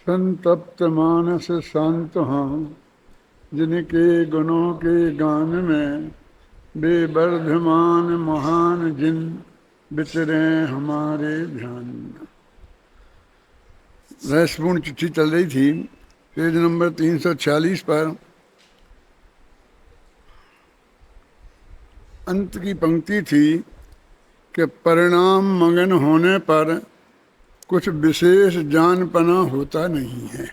संतप्त मानस शांत हाँ, जिनके गुणों के गान में बेवर्धमान महान जिन बितरे हमारे ध्यान में। रहस्यपूर्ण चिट्ठी चल रही थी, पेज नंबर 346 पर अंत की पंक्ति थी कि परिणाम मगन होने पर कुछ विशेष जानपना होता नहीं है।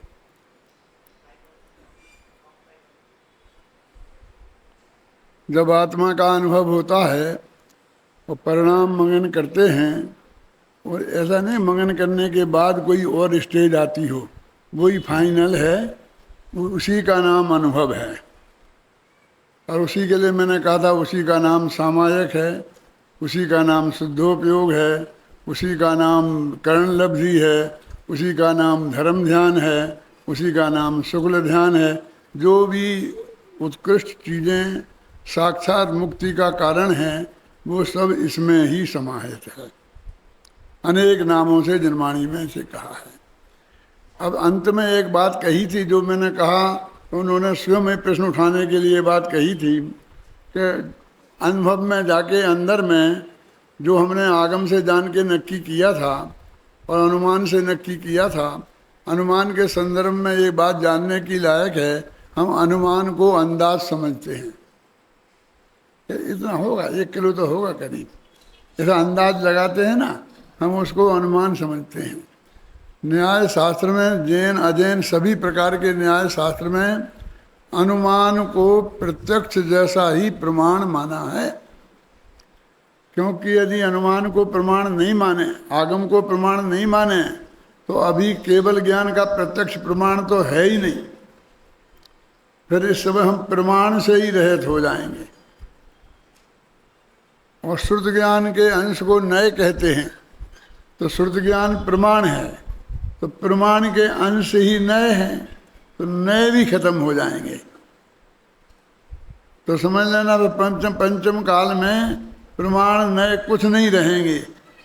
जब आत्मा का अनुभव होता है और परिणाम मगन करते हैं, और ऐसा नहीं मगन करने के बाद कोई और स्टेज आती हो, वही फाइनल है, उसी का नाम अनुभव है। और उसी के लिए मैंने कहा था उसी का नाम सामायिक है, उसी का नाम शुद्धोपयोग है, उसी का नाम करण लब्धि है, उसी का नाम धर्म ध्यान है, उसी का नाम शुक्ल ध्यान है। जो भी उत्कृष्ट चीज़ें साक्षात मुक्ति का कारण है वो सब इसमें ही समाहित है। अनेक नामों से जनवाणी में से कहा है। अब अंत में एक बात कही थी जो मैंने कहा, उन्होंने स्वयं में प्रश्न उठाने के लिए बात कही थी कि अनुभव में जाके अंदर में जो हमने आगम से जान के नक्की किया था और अनुमान से नक्की किया था, अनुमान के संदर्भ में ये बात जानने की लायक है। हम अनुमान को अंदाज समझते हैं, इतना होगा, 1 किलो तो होगा करीब, ऐसा अंदाज लगाते हैं ना, हम उसको अनुमान समझते हैं। न्याय शास्त्र में जैन अजैन सभी प्रकार के न्याय शास्त्र में अनुमान को प्रत्यक्ष जैसा ही प्रमाण माना है। क्योंकि यदि अनुमान को प्रमाण नहीं माने, आगम को प्रमाण नहीं माने, तो अभी केवल ज्ञान का प्रत्यक्ष प्रमाण तो है ही नहीं। फिर इस समय हम प्रमाण से ही रहित हो जाएंगे। और श्रुत ज्ञान के अंश को नए कहते हैं, तो श्रुत ज्ञान प्रमाण है, तो प्रमाण के अंश ही नए हैं, तो नए भी खत्म हो जाएंगे। तो समझ लेना, तो पंचम काल में प्रमाण नए कुछ नहीं रहेंगे।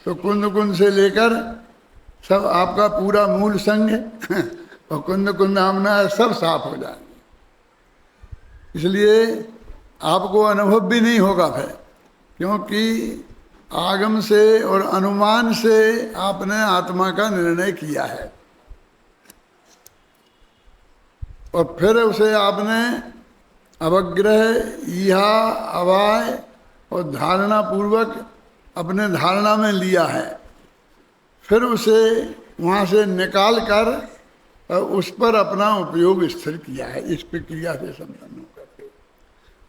तो कुंद कुंद से लेकर सब आपका पूरा मूल संग और कुंद कुंद आमना सब साफ हो जाएंगे। इसलिए आपको अनुभव भी नहीं होगा फिर, क्योंकि आगम से और अनुमान से आपने आत्मा का निर्णय किया है और फिर उसे आपने अवग्रह इहा अवाय और धारणा पूर्वक अपने धारणा में लिया है। फिर उसे वहाँ से निकाल कर और उस पर अपना उपयोग स्थिर किया है, इस प्रक्रिया से संपन्न होकर।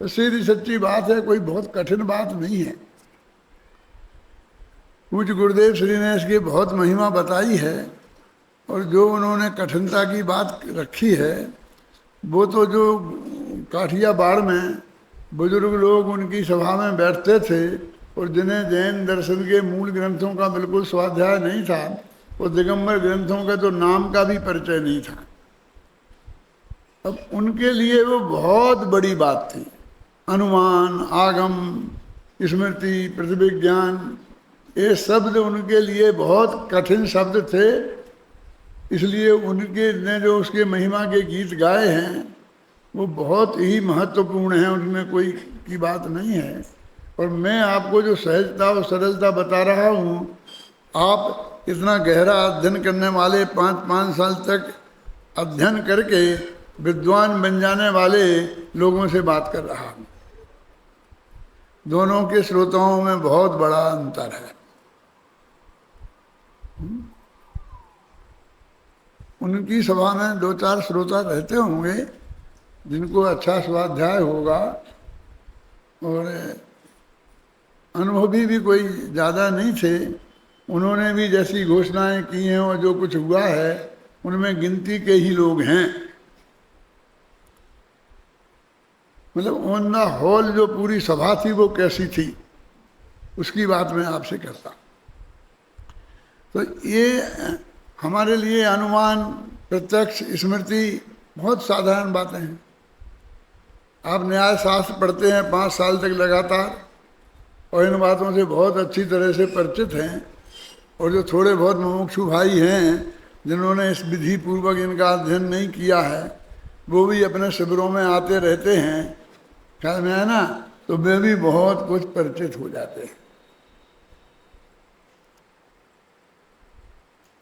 तो सीधी सच्ची बात है, कोई बहुत कठिन बात नहीं है। पूज्य गुरुदेव श्री ने इसकी बहुत महिमा बताई है, और जो उन्होंने कठिनता की बात रखी है वो तो जो काठियावाड़ में बुजुर्ग लोग उनकी सभा में बैठते थे और जिन्हें जैन दर्शन के मूल ग्रंथों का बिल्कुल स्वाध्याय नहीं था, और दिगंबर ग्रंथों का तो नाम का भी परिचय नहीं था, अब उनके लिए वो बहुत बड़ी बात थी। अनुमान, आगम, स्मृति, प्रतिविज्ञान, ये शब्द उनके लिए बहुत कठिन शब्द थे। इसलिए उनके ने जो उसके महिमा के गीत गाए हैं वो बहुत ही महत्वपूर्ण हैं, उनमें कोई की बात नहीं है। और मैं आपको जो सहजता और सरलता बता रहा हूँ, आप इतना गहरा अध्ययन करने वाले 5-5 साल तक अध्ययन करके विद्वान बन जाने वाले लोगों से बात कर रहा हूँ। दोनों के श्रोताओं में बहुत बड़ा अंतर है। उनकी सभा में 2-4 श्रोता रहते होंगे जिनको अच्छा स्वाध्याय होगा, और अनुभवी भी कोई ज़्यादा नहीं थे। उन्होंने भी जैसी घोषणाएं की हैं और जो कुछ हुआ है उनमें गिनती के ही लोग हैं। मतलब ऑन द होल जो पूरी सभा थी वो कैसी थी उसकी बात मैं आपसे करता। तो ये हमारे लिए अनुमान, प्रत्यक्ष, स्मृति बहुत साधारण बातें हैं। आप न्याय शास्त्र पढ़ते हैं 5 साल तक लगातार और इन बातों से बहुत अच्छी तरह से परिचित हैं, और जो थोड़े बहुत मुमुक्षु भाई हैं जिन्होंने इस विधि पूर्वक इनका अध्ययन नहीं किया है वो भी अपने शिविरों में आते रहते हैं, ख्याल में है ना, तो वे भी बहुत कुछ परिचित हो जाते हैं।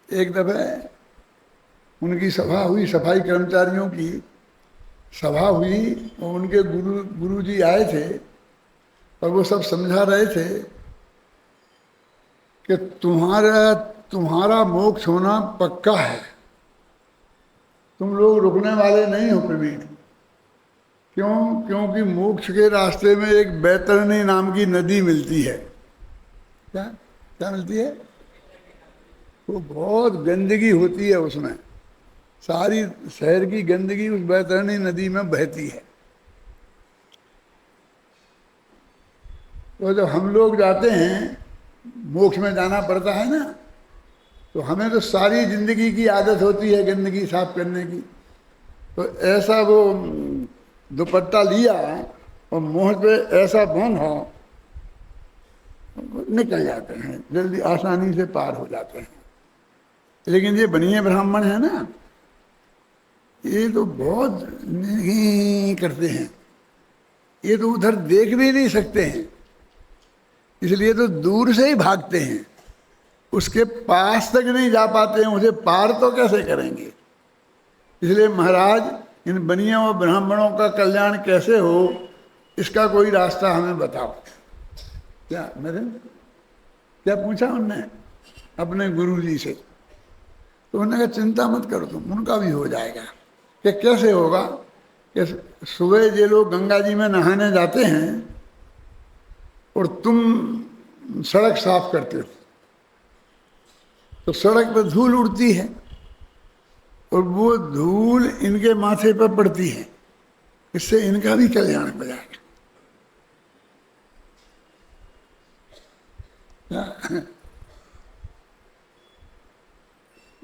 एक दफे उनकी सभा हुई, सफाई कर्मचारियों की सभा हुई और उनके गुरु जी आए थे और वो सब समझा रहे थे कि तुम्हारा मोक्ष होना पक्का है, तुम लोग रुकने वाले नहीं हो प्रवीण। क्यों? क्योंकि मोक्ष के रास्ते में एक बैतरणी नाम की नदी मिलती है। क्या क्या मिलती है? वो बहुत गंदगी होती है उसमें, सारी शहर की गंदगी उस बैतरणी नदी में बहती है। तो जब हम लोग जाते हैं, मोक्ष में जाना पड़ता है ना, तो हमें तो सारी जिंदगी की आदत होती है गंदगी साफ करने की। तो ऐसा वो दुपट्टा लिया और मुंह पे ऐसा बांधा, निकल जाते हैं, जल्दी आसानी से पार हो जाते हैं। लेकिन ये बनिए ब्राह्मण है ना, ये तो बहुत नहीं करते हैं, ये तो उधर देख भी नहीं सकते हैं, इसलिए तो दूर से ही भागते हैं, उसके पास तक नहीं जा पाते हैं, उसे पार तो कैसे करेंगे। इसलिए महाराज इन बनियों और ब्राह्मणों का कल्याण कैसे हो, इसका कोई रास्ता हमें बताओ। क्या मेरे क्या पूछा उनने अपने गुरु जी से, तो उन्होंने कहा चिंता मत करो तुम, उनका भी हो जाएगा। कि कैसे होगा? कि सुबह ये लोग गंगा जी में नहाने जाते हैं और तुम सड़क साफ करते हो, तो सड़क पर धूल उड़ती है और वो धूल इनके माथे पर पड़ती है, इससे इनका भी कल्याण हो जाएगा।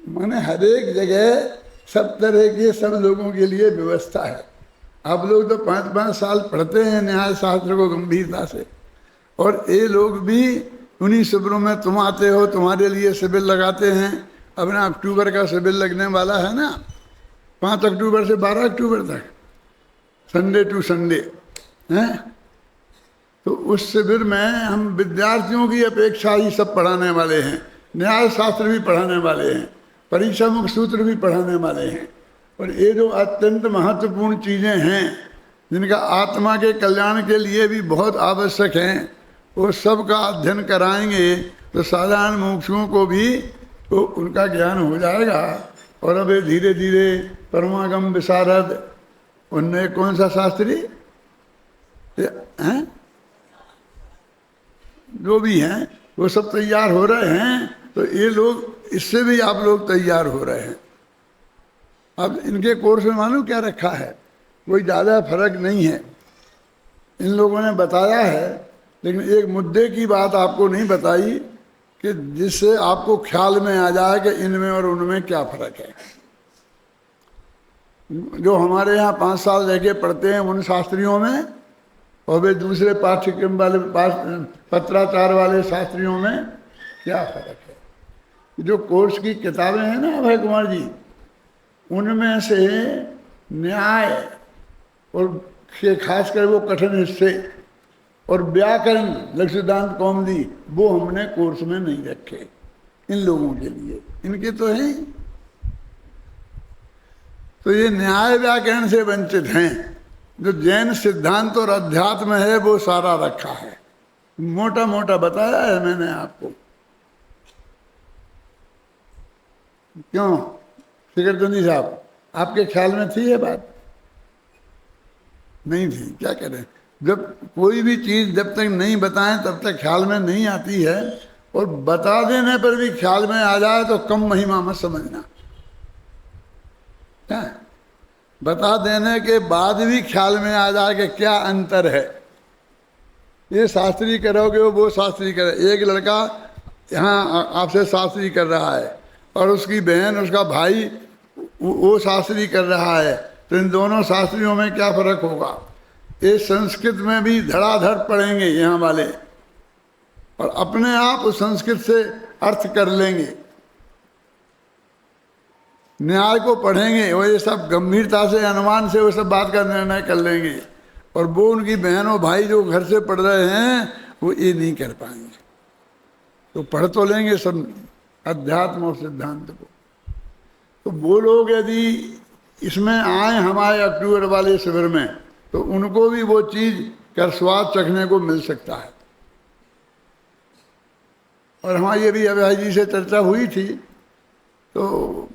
माने हर एक जगह सब तरह के सब लोगों के लिए व्यवस्था है। आप लोग तो 5-5 साल पढ़ते हैं न्याय शास्त्र को गंभीरता से, और ये लोग भी उन्हीं शिविरों में तुम आते हो, तुम्हारे लिए शिविर लगाते हैं। अपना अक्टूबर का शिविर लगने वाला है ना, 5 अक्टूबर से 12 अक्टूबर तक, संडे टू संडे हैं। तो उस शिविर में हम विद्यार्थियों की अपेक्षा ही सब पढ़ाने वाले हैं, न्याय शास्त्र भी पढ़ाने वाले हैं, परीक्षा मुख सूत्र भी पढ़ाने वाले हैं। और ये जो अत्यंत महत्वपूर्ण चीज़ें हैं जिनका आत्मा के कल्याण के लिए भी बहुत आवश्यक हैं, वो सब का अध्ययन कराएंगे तो साधारण मुमुक्षुओं को भी तो उनका ज्ञान हो जाएगा। और अब धीरे धीरे परमागम विशारद, उनने कौन सा शास्त्री हैं जो भी हैं वो सब तैयार हो रहे हैं, तो ये लोग इससे भी आप लोग तैयार हो रहे हैं। अब इनके कोर्स में मालूम क्या रखा है, कोई ज़्यादा फर्क नहीं है, इन लोगों ने बताया है, लेकिन एक मुद्दे की बात आपको नहीं बताई कि जिससे आपको ख्याल में आ जाए कि इनमें और उनमें क्या फर्क है। जो हमारे यहाँ 5 साल रह के पढ़ते हैं उन शास्त्रियों में और वे दूसरे पाठ्यक्रम वाले पत्राचार वाले शास्त्रियों में क्या फर्क है। जो कोर्स की किताबें हैं ना अभय कुमार जी, उनमें से न्याय और खासकर वो कठिन हिस्से और व्याकरण लक्ष्य सिद्धांत कौमुदी वो हमने कोर्स में नहीं रखे इन लोगों के लिए, इनके तो हैं। तो ये न्याय व्याकरण से वंचित हैं। जो जैन सिद्धांत और अध्यात्म है वो सारा रखा है, मोटा मोटा बताया है मैंने आपको। क्यों फिकरचंदी साहब, आपके ख्याल में थी ये बात? नहीं थी। क्या करें, जब कोई भी चीज़ जब तक नहीं बताएं तब तक ख्याल में नहीं आती है, और बता देने पर भी ख्याल में आ जाए तो कम महिमा मत समझना। क्या बता देने के बाद भी ख्याल में आ जाए कि क्या अंतर है, ये शास्त्री करोगे वो शास्त्री करे। एक लड़का यहाँ आपसे शास्त्री कर रहा है और उसकी बहन उसका भाई वो शास्त्री कर रहा है, तो इन दोनों शास्त्रियों में क्या फर्क होगा। ये संस्कृत में भी धड़ाधड़ पढ़ेंगे यहाँ वाले और अपने आप उस संस्कृत से अर्थ कर लेंगे। न्याय को पढ़ेंगे और ये सब गंभीरता से अनुमान से वो सब बात का निर्णय कर लेंगे, और वो उनकी बहन और भाई जो घर से पढ़ रहे हैं वो ये नहीं कर पाएंगे। तो पढ़ तो लेंगे सब अध्यात्म और सिद्धांत को, तो वो लोग यदि इसमें आए हमारे अक्टूबर वाले शिविर में तो उनको भी वो चीज़ कर स्वाद चखने को मिल सकता है। और हमारी अभी अभय जी से चर्चा हुई थी तो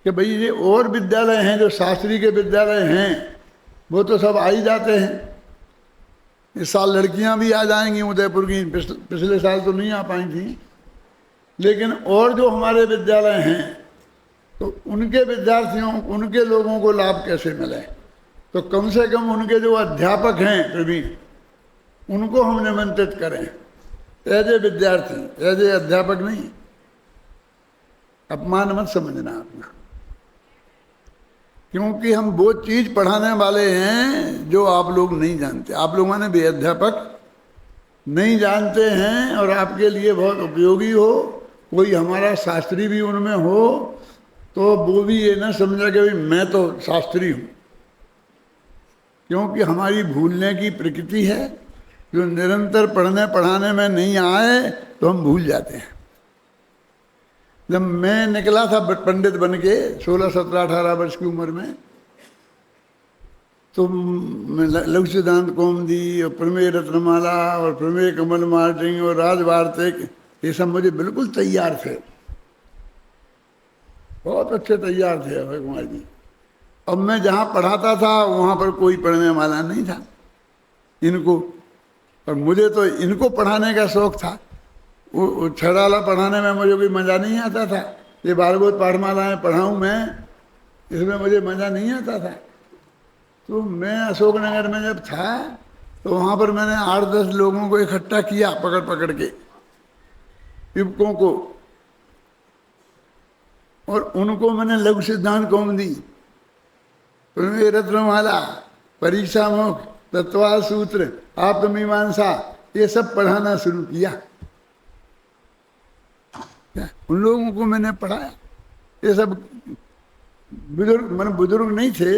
कि भाई ये और विद्यालय हैं जो शास्त्री के विद्यालय हैं वो तो सब आ ही जाते हैं। इस साल लड़कियां भी आ जाएंगी उदयपुर की, पिछले साल तो नहीं आ पाई थी, लेकिन और जो हमारे विद्यालय हैं तो उनके विद्यार्थियों उनके लोगों को लाभ कैसे मिले, तो कम से कम उनके जो अध्यापक हैं प्रवीण उनको हम निमंत्रित करें एज ए विद्यार्थी, एज ए अध्यापक नहीं। अपमान मत समझना अपना, क्योंकि हम वो चीज पढ़ाने वाले हैं जो आप लोग नहीं जानते। आप लोग माने भी अध्यापक नहीं जानते हैं और आपके लिए बहुत उपयोगी हो, कोई हमारा शास्त्री भी उनमें हो तो वो भी ये ना समझा कि भाई मैं तो शास्त्री हूँ, क्योंकि हमारी भूलने की प्रकृति है। जो निरंतर पढ़ने पढ़ाने में नहीं आए तो हम भूल जाते हैं। जब मैं निकला था पंडित बन के 16, 17, 18 वर्ष की उम्र में, तो लघु सिद्धांत कौमुदी और प्रमेय रत्नमाला और प्रमेय कमल मार्टिंग और राजवार्तिक ये सब मुझे बिल्कुल तैयार थे, बहुत अच्छे तैयार थे अभय कुमार जी। अब मैं जहाँ पढ़ाता था वहाँ पर कोई पढ़ने वाला नहीं था इनको, और मुझे तो इनको पढ़ाने का शौक था। वो छड़ाला पढ़ाने में मुझे कोई मज़ा नहीं आता था। ये भागवत पाठमालाएँ पढ़ाऊँ मैं, इसमें मुझे मज़ा नहीं आता था। तो मैं अशोकनगर में जब था तो वहाँ पर मैंने 8-10 लोगों को इकट्ठा किया पकड़ पकड़ के, युवकों को, और उनको मैंने लघु सिद्धांत कौमुदी, प्रमेय रत्नमाला, परीक्षा मुख, तत्वाल सूत्र, आत्ममीमांसा ये सब पढ़ाना शुरू किया। उन लोगों को मैंने पढ़ाया। ये सब बुजुर्ग बुजुर्ग नहीं थे,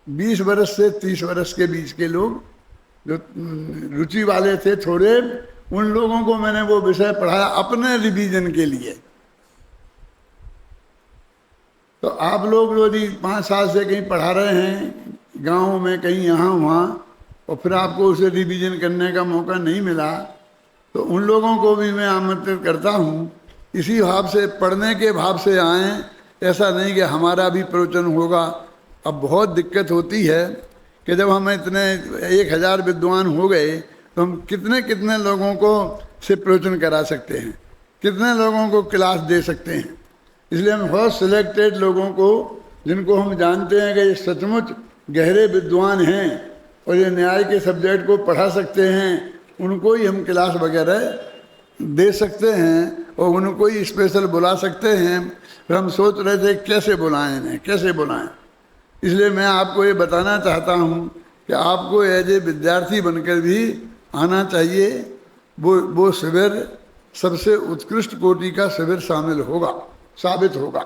20 वर्ष से 30 वर्ष के बीच के लोग जो रुचि वाले थे थोड़े, उन लोगों को मैंने वो विषय पढ़ाया अपने रिवीजन के लिए। तो आप लोग यदि 5 साल से कहीं पढ़ा रहे हैं गाँव में, कहीं यहाँ वहाँ, और फिर आपको उसे रिवीजन करने का मौका नहीं मिला, तो उन लोगों को भी मैं आमंत्रित करता हूँ इसी भाव से, पढ़ने के भाव से आएँ। ऐसा नहीं कि हमारा भी प्रवचन होगा। अब बहुत दिक्कत होती है कि जब हम इतने 1000 विद्वान हो गए तो हम कितने कितने लोगों को से प्रवचन करा सकते हैं, कितने लोगों को क्लास दे सकते हैं। इसलिए हम बहुत सिलेक्टेड लोगों को, जिनको हम जानते हैं कि ये सचमुच गहरे विद्वान हैं और ये न्याय के सब्जेक्ट को पढ़ा सकते हैं, उनको ही हम क्लास वगैरह दे सकते हैं और उनको ही स्पेशल बुला सकते हैं। फिर हम सोच रहे थे कैसे बुलाएं इन्हें, कैसे बुलाएं। इसलिए मैं आपको ये बताना चाहता हूँ कि आपको एज ए विद्यार्थी बनकर भी आना चाहिए। वो शिविर सबसे उत्कृष्ट कोटि का शिविर साबित होगा।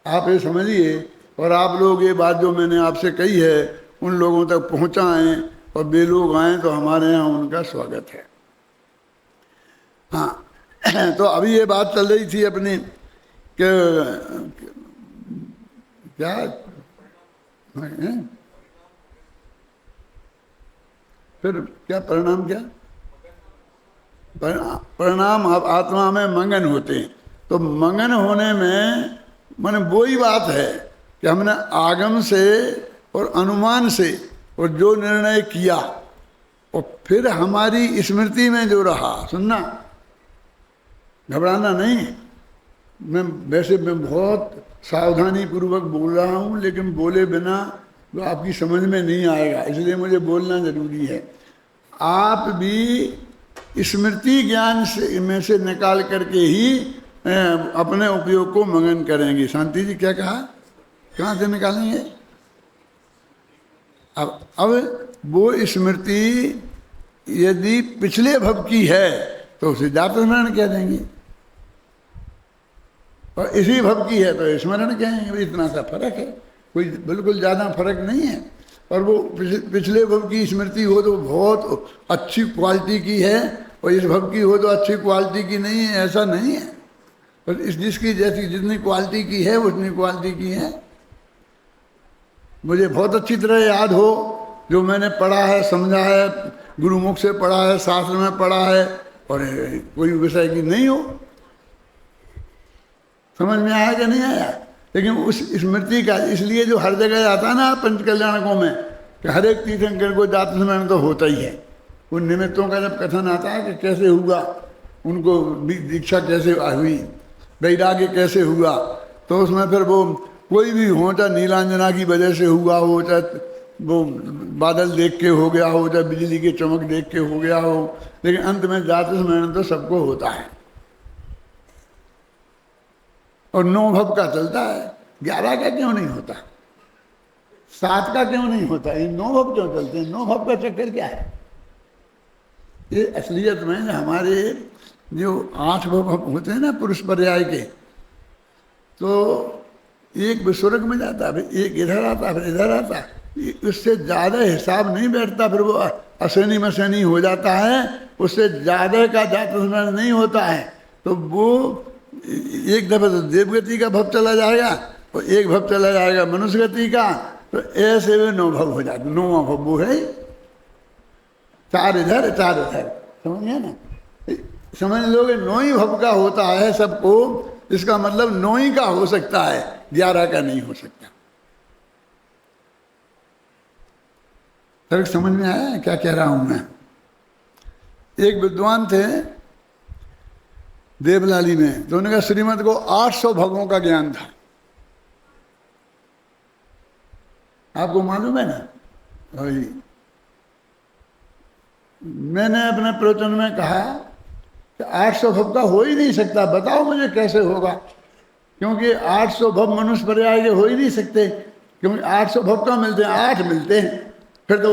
आप ये समझिए, और आप लोग ये बात जो मैंने आपसे कही है उन लोगों तक पहुँचाएँ, और वे लोग आएँ तो हमारे यहाँ उनका स्वागत है। हाँ, तो अभी ये बात चल रही थी अपनी कि क्या फिर क्या परिणाम, क्या परिणाम आप आत्मा में मगन होते हैं। तो मगन होने में माने वही बात है कि हमने आगम से और अनुमान से और जो निर्णय किया और फिर हमारी स्मृति में जो रहा, सुनना, घबराना नहीं। मैं बहुत सावधानी पूर्वक बोल रहा हूँ, लेकिन बोले बिना तो आपकी समझ में नहीं आएगा, इसलिए मुझे बोलना जरूरी है। आप भी स्मृति ज्ञान में से निकाल करके ही अपने उपयोग को मगन करेंगे। शांति जी क्या कहा, कहाँ से निकालेंगे? अब वो स्मृति यदि पिछले भव की है तो उसे जात स्मरण कह देंगे, और इसी भव की है तो स्मरण कहेंगे। इतना सा फर्क है, कोई बिल्कुल ज़्यादा फर्क नहीं है। और वो पिछले भव की स्मृति हो तो बहुत अच्छी क्वालिटी की है, और इस भव की हो तो अच्छी क्वालिटी की नहीं है, ऐसा नहीं है। पर इस जिसकी जैसी जितनी क्वालिटी की है उतनी क्वालिटी की है। मुझे बहुत अच्छी तरह याद हो जो मैंने पढ़ा है, समझा है, गुरुमुख से पढ़ा है, शास्त्र में पढ़ा है, और कोई विषय की नहीं हो। समझ में आया कि नहीं आया? लेकिन उस स्मृति का, इसलिए जो हर जगह आता है ना पंच कल्याणकों में कि हर एक तीर्थंकर को जाते समय तो होता ही है। उन निमित्तों का जब कथन आता है कि कैसे हुआ, उनको दीक्षा कैसे हुई, वैराग्य कैसे हुआ, तो उसमें फिर वो कोई भी हो, चाहे नीलांजना की वजह से हुआ हो, चाहे वो बादल देख के हो गया हो, चाहे बिजली की चमक देख के हो गया हो, लेकिन अंत में जाते समय तो सबको होता है। और 9 भव का चलता है, 11 का क्यों नहीं होता, 7 का क्यों नहीं होता, ये 9 भव क्यों चलते हैं? 9 भव का चक्कर क्या है? ये असलियत में हमारे जो 8 भव होते हैं ना पुरुष पर्याय के, तो एक विस्वर्ग में जाता है, फिर एक इधर आता, फिर इधर आता, उससे ज़्यादा हिसाब नहीं बैठता, फिर वो असैनी मसैनी हो जाता है, उससे ज़्यादा का जात स्मरण नहीं होता है। तो वो एक दफा तो देवगति का भव चला जाएगा और एक भव चला जाएगा मनुष्य गति का, तो ऐसे वे 9 भव हो जाते। 9वां भव वो है 4 इधर 4 उधर, समझ गया ना? समझ लोगे 9 ही भव का होता है सबको, इसका मतलब 9 ही का हो सकता है, 11 का नहीं हो सकता। फर्क समझ में आया क्या कह रहा हूं मैं? एक विद्वान थे देवलाली में, तो उन्होंने कहा श्रीमद को 800 भवों का ज्ञान था। आपको मालूम है ना भाई? मैंने अपने प्रवचन में कहा कि 800 भव का हो ही नहीं सकता, बताओ मुझे कैसे होगा, क्योंकि 800 भव मनुष्य पर्याय के हो ही नहीं सकते, क्योंकि 800 भव का मिलते हैं, 8 मिलते हैं, फिर तो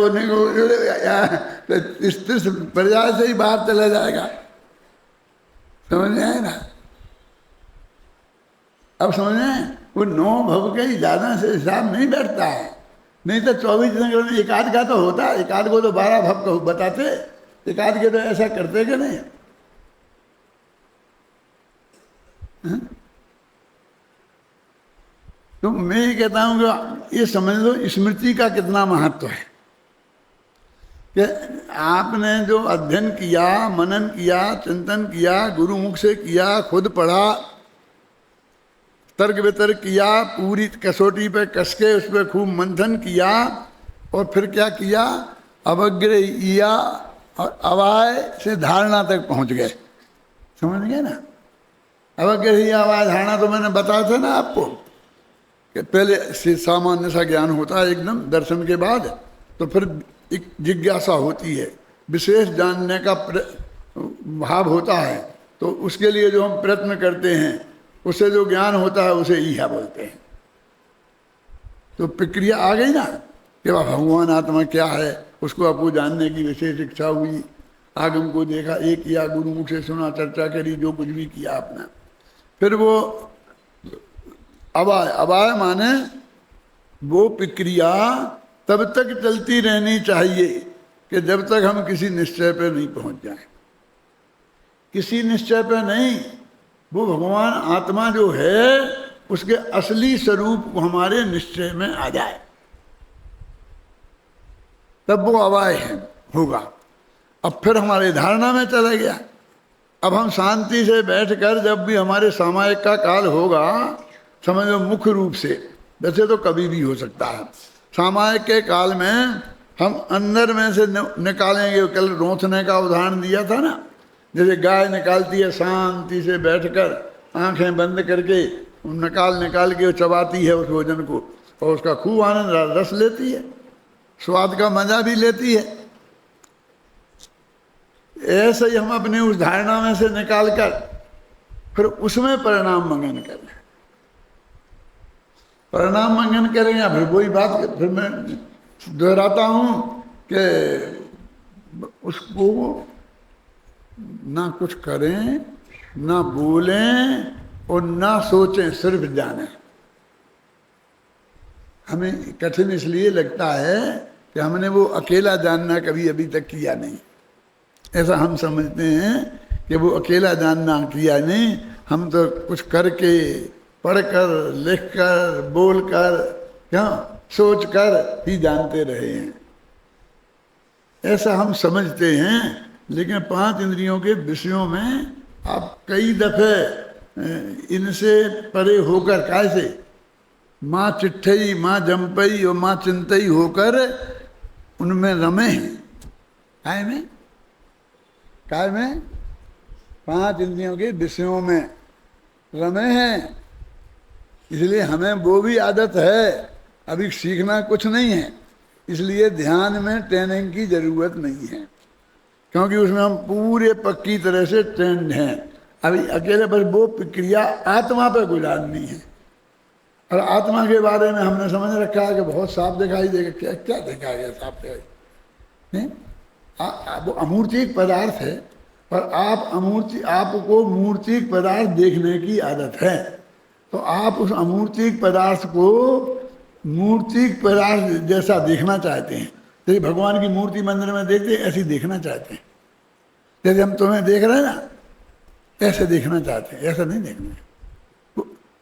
इस पर्याय से ही बाहर चला जाएगा। समझ में आए ना? अब समझ में, वो 9 भव के ही ज़्यादा से हिसाब नहीं बैठता है। नहीं तो 24 दिन में एकाध का तो होता, एकाध को तो 12 भव को बताते, एकाध के तो ऐसा करते कि नहीं? तो मैं ये कहता हूँ कि ये समझ लो स्मृति का कितना महत्व है कि आपने जो अध्ययन किया, मनन किया, चिंतन किया, गुरुमुख से किया, खुद पढ़ा, तर्क वितर्क किया, पूरी कसौटी पे कस के उस पर खूब मंथन किया, और फिर क्या किया, अवग्रह और अवाय से धारणा तक पहुंच गए। समझ गए ना? अवग्रह अवाय धारणा तो मैंने बताया था ना आपको कि पहले से सामान्य सा ज्ञान होता है एकदम दर्शन के बाद, तो फिर एक जिज्ञासा होती है, विशेष जानने का भाव होता है, तो उसके लिए जो हम प्रयत्न करते हैं उससे जो ज्ञान होता है उसे ईहा बोलते हैं। तो प्रक्रिया आ गई ना कि वह भगवान आत्मा क्या है, उसको आपको जानने की विशेष इच्छा हुई, आगम को देखा, एक किया, गुरुमुख से सुना, चर्चा करी, जो कुछ भी किया आपने, फिर वो अवाय, अवाय माने वो प्रक्रिया तब तक चलती रहनी चाहिए कि जब तक हम किसी निश्चय पर नहीं पहुंच जाएं। किसी निश्चय पर नहीं, वो भगवान आत्मा जो है उसके असली स्वरूप को हमारे निश्चय में आ जाए, तब वो अवाय है होगा। अब फिर हमारे धारणा में चला गया। अब हम शांति से बैठकर जब भी हमारे सामायिक का काल होगा, समझो मुख्य रूप से, वैसे तो कभी भी हो सकता है, सामायिक के काल में हम अंदर में से निकालेंगे। कल रोंथने का उदाहरण दिया था ना, जैसे गाय निकालती है शांति से बैठकर, आंखें बंद करके निकाल के वो चबाती है उस भोजन को, और उसका खूब आनंद रस लेती है, स्वाद का मजा भी लेती है। ऐसे ही हम अपने उस धारणा में से निकाल कर फिर उसमें परिणाम मंगन करें, परिणाम मंगन करेंगे। फिर वही बात फिर मैं दोहराता हूँ कि उसको ना कुछ करें, ना बोलें, और ना सोचें, सिर्फ जाने। हमें कठिन इसलिए लगता है कि हमने वो अकेला जानना कभी अभी तक किया नहीं। ऐसा हम समझते हैं कि वो अकेला जानना किया नहीं, हम तो कुछ करके, पढ़कर, लिखकर, बोलकर, क्या सोचकर ही जानते रहे हैं, ऐसा हम समझते हैं। लेकिन 5 इंद्रियों के विषयों में आप कई दफे इनसे परे होकर, कैसे माँ चिट्ठई, माँ जम्पई और माँ चिंतई होकर उनमें रमे हैं। काय में 5 इंद्रियों के विषयों में रमे हैं। इसलिए हमें वो भी आदत है, अभी सीखना कुछ नहीं है, इसलिए ध्यान में ट्रेनिंग की जरूरत नहीं है, क्योंकि उसमें हम पूरे पक्की तरह से ट्रेंड हैं। अभी अकेले बस वो प्रक्रिया आत्मा पर गुजारनी है। और आत्मा के बारे में हमने समझ रखा है कि बहुत साफ दिखाई देगा। क्या क्या देखा गया साफ दिखाई नहीं? वो अमूर्तिक पदार्थ है, और आपको मूर्तिक पदार्थ देखने की आदत है, तो आप उस अमूर्तिक पदार्थ को मूर्तिक पदार्थ जैसा देखना चाहते हैं। जैसे भगवान की मूर्ति मंदिर में देखते हैं, ऐसी देखना चाहते हैं। जैसे हम तुम्हें देख रहे हैं ना, ऐसे देखना चाहते हैं, ऐसा नहीं देखना है।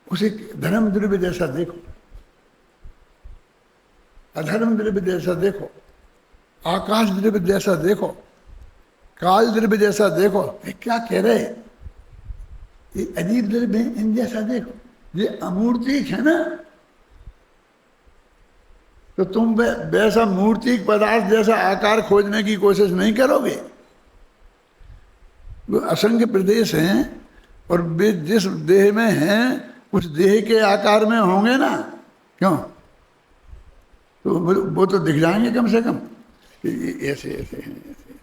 उसे धर्म द्रव्य जैसा देखो, अधर्म द्रव्य जैसा देखो, आकाश द्रव्य जैसा देखो, काल द्रव्य जैसा देखो। ये क्या कह रहे, ये अजीब द्रव्य है, इन जैसा देखो। ये अमूर्तिक है ना, तो तुम वैसा मूर्तिक पदार्थ जैसा आकार खोजने की कोशिश नहीं करोगे। वो असंख्य प्रदेश हैं, और वे जिस देह में हैं उस देह के आकार में होंगे ना, क्यों? तो वो तो दिख जाएंगे कम से कम, ऐसे ऐसे हैं, ऐसे।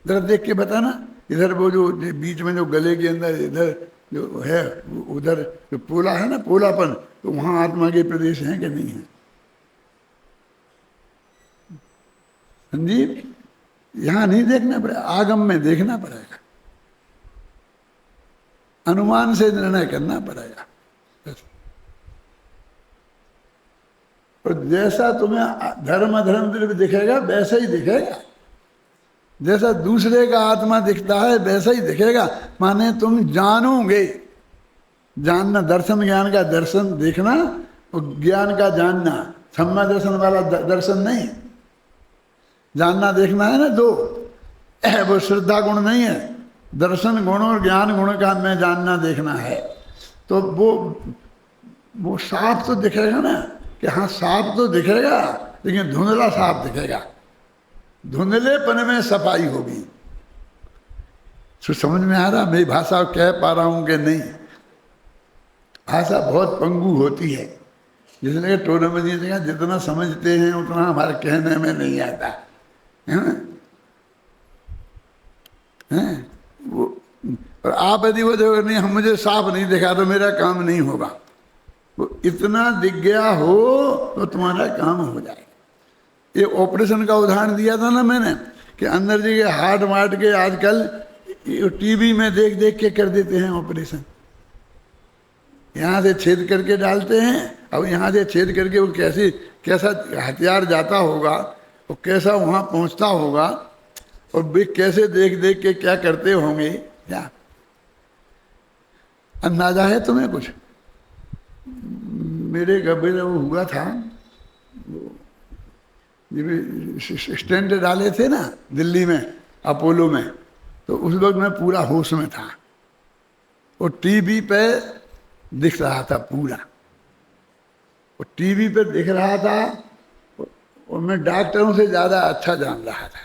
जरा देख के बताना, इधर वो जो बीच में जो गले के अंदर इधर जो है, उधर जो पोला है ना, पोलापन, तो वहां आत्मा के प्रदेश हैं कि नहीं है? संजीव, यहां नहीं देखना पड़ेगा, आगम में देखना पड़ेगा, अनुमान से निर्णय करना पड़ेगा। और जैसा तुम्हें धर्म अधर्म द्रव्य दिखेगा वैसा ही दिखेगा, जैसा दूसरे का आत्मा दिखता है वैसा ही दिखेगा। माने तुम जानोगे, जानना, दर्शन ज्ञान का दर्शन देखना, और ज्ञान का जानना, सम्मा दर्शन वाला दर्शन नहीं। जानना देखना है ना दो, वो श्रद्धा गुण नहीं है, दर्शन गुण और ज्ञान गुण का मैं जानना देखना है। तो वो साफ तो दिखेगा ना, कि हाँ साफ तो दिखेगा, लेकिन धुंधला साफ दिखेगा, धुंधलेपन में सफाई होगी। तो समझ में आ रहा मेरी भाषा कह पा रहा हूं कि नहीं? भाषा बहुत पंगु होती है, जिसने टोने में जितना समझते हैं उतना हमारे कहने में नहीं आता है ना? वो, और आप यदि वो देखो नहीं, हम मुझे साफ नहीं दिखा तो मेरा काम नहीं होगा। वो इतना दिख गया हो तो तुम्हारा काम हो जाएगा। ये ऑपरेशन का उदाहरण दिया था ना मैंने, कि अंदर जी के हार्ट वार्ट के आजकल टीवी में देख देख के कर देते हैं ऑपरेशन। यहाँ से छेद करके डालते हैं, अब यहाँ से छेद करके वो कैसा हथियार जाता होगा, वो कैसा वहाँ पहुँचता होगा, और वे कैसे देख देख के क्या करते होंगे, क्या अंदाजा है तुम्हें कुछ? मेरे गब्बे वो हुआ था, स्टेंट डाले थे ना दिल्ली में, अपोलो में, तो उस वक्त मैं पूरा होश में था, और टीवी पे दिख रहा था पूरा, और टीवी पे दिख रहा था, और मैं डॉक्टरों से ज़्यादा अच्छा जान रहा था।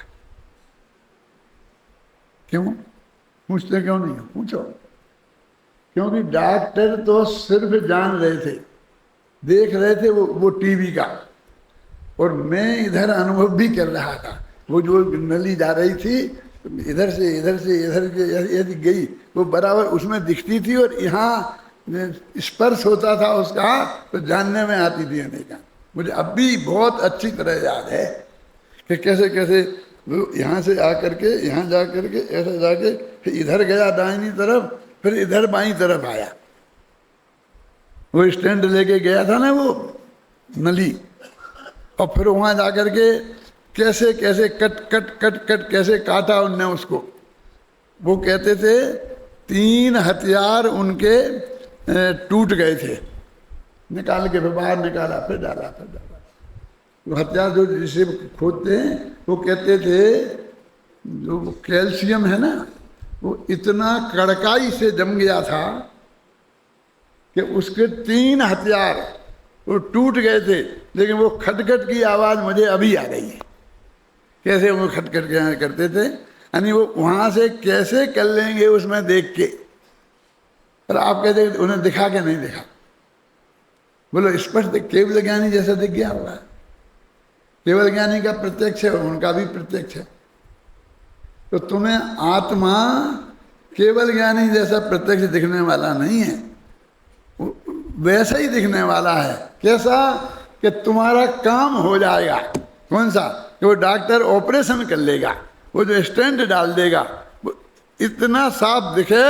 क्यों पूछते? क्यों नहीं पूछो? क्योंकि डॉक्टर तो सिर्फ जान रहे थे, देख रहे थे वो टीवी का, और मैं इधर अनुभव भी कर रहा था। वो जो नली जा रही थी इधर से इधर यदि गई, वो बराबर उसमें दिखती थी, और यहाँ स्पर्श होता था उसका, तो जानने में आती थी अनेका। मुझे अब भी बहुत अच्छी तरह याद है कि कैसे कैसे वो यहाँ से आकर के यहाँ जा करके ऐसा जाके फिर इधर गया दाहिनी तरफ, फिर इधर बाईं तरफ आया, वो स्टैंड लेके गया था ना वो नली, और फिर वहां जाकर के कैसे कैसे कट कट कट कट कैसे काटा उनने उसको। वो कहते थे 3 हथियार उनके टूट गए थे, निकाल के फिर बाहर निकाला, फिर डाला, फिर डाला। वो हथियार जो जिसे खोदते हैं वो कहते थे जो कैल्शियम है ना, वो इतना कड़काई से जम गया था कि उसके 3 हथियार वो टूट गए थे, लेकिन वो खटखट की आवाज मुझे अभी आ गई है, कैसे वो खटखट करते थे। यानी वो वहां से कैसे कर लेंगे उसमें देख के, पर आप कहते उन्हें दिखा के नहीं दिखा। बोलो स्पष्ट केवल ज्ञानी जैसा दिख गया होगा। केवल ज्ञानी का प्रत्यक्ष है, उनका भी प्रत्यक्ष है। तो तुम्हें आत्मा केवल ज्ञानी जैसा प्रत्यक्ष दिखने वाला नहीं है, वैसा ही दिखने वाला है। कैसा कि तुम्हारा काम हो जाएगा। कौन सा? कि वो डॉक्टर ऑपरेशन कर लेगा, वो जो स्टेंट डाल देगा, वो इतना साफ दिखे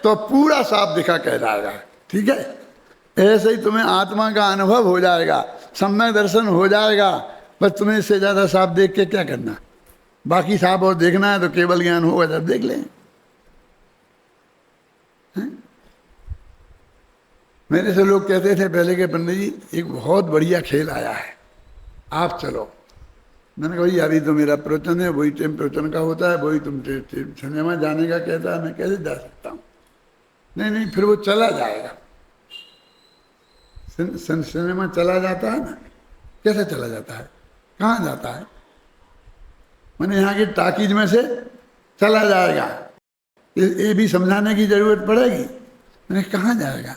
तो पूरा साफ दिखा कह जाएगा। ठीक है, ऐसे ही तुम्हें आत्मा का अनुभव हो जाएगा, सम्यक दर्शन हो जाएगा। बस तुम्हें इससे ज्यादा साफ देख के क्या करना, बाकी साफ और देखना है तो केवल ज्ञान होगा जब देख लें। मेरे से लोग कहते थे पहले के पंडित जी एक बहुत बढ़िया खेल आया है, आप चलो। मैंने कहा भाई अभी तो मेरा प्रवचन है, वही टाइम प्रवचन का होता है, वही तुम सिनेमा जाने का कहता है, मैं कैसे जा सकता हूँ। नहीं नहीं, फिर वो चला जाएगा। सिनेमा चला जाता है ना, कैसे चला जाता है, कहाँ जाता है? मैंने यहाँ की टाकीज में से चला जाएगा, ये भी समझाने की जरूरत पड़ेगी। मैंने कहाँ जाएगा?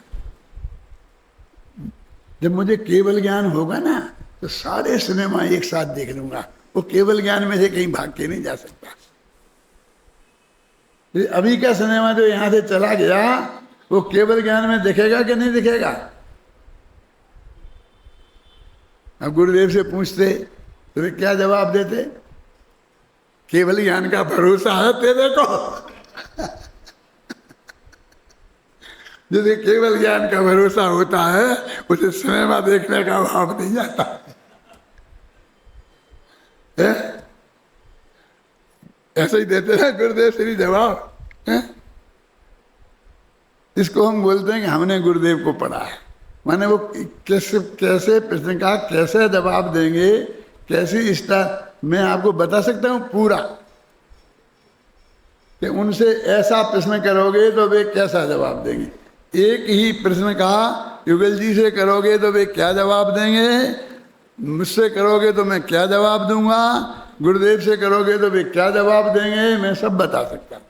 जब मुझे केवल ज्ञान होगा ना तो सारे सिनेमा एक साथ देख लूंगा। वो केवल ज्ञान में से कहीं भाग के नहीं जा सकता। अभी का सिनेमा जो यहां से चला गया वो केवल ज्ञान में दिखेगा कि नहीं दिखेगा? अब गुरुदेव से पूछते तो वे क्या जवाब देते? केवल ज्ञान का भरोसा है तेरे को। जिसे केवल ज्ञान का भरोसा होता है उसे सिनेमा देखने का भाव नहीं आता है? ऐसे ही देते हैं गुरुदेव श्री जवाब है? इसको हम बोलते हैं कि हमने गुरुदेव को पढ़ा है। माने वो कैसे कैसे प्रश्न का कैसे जवाब देंगे, कैसी स्टार मैं आपको बता सकता हूं पूरा, कि उनसे ऐसा प्रश्न करोगे तो वे कैसा जवाब देंगे। एक ही प्रश्न का युगल जी से करोगे तो वे क्या जवाब देंगे, मुझसे करोगे तो मैं क्या जवाब दूंगा, गुरुदेव से करोगे तो वे क्या जवाब देंगे, मैं सब बता सकता हूं।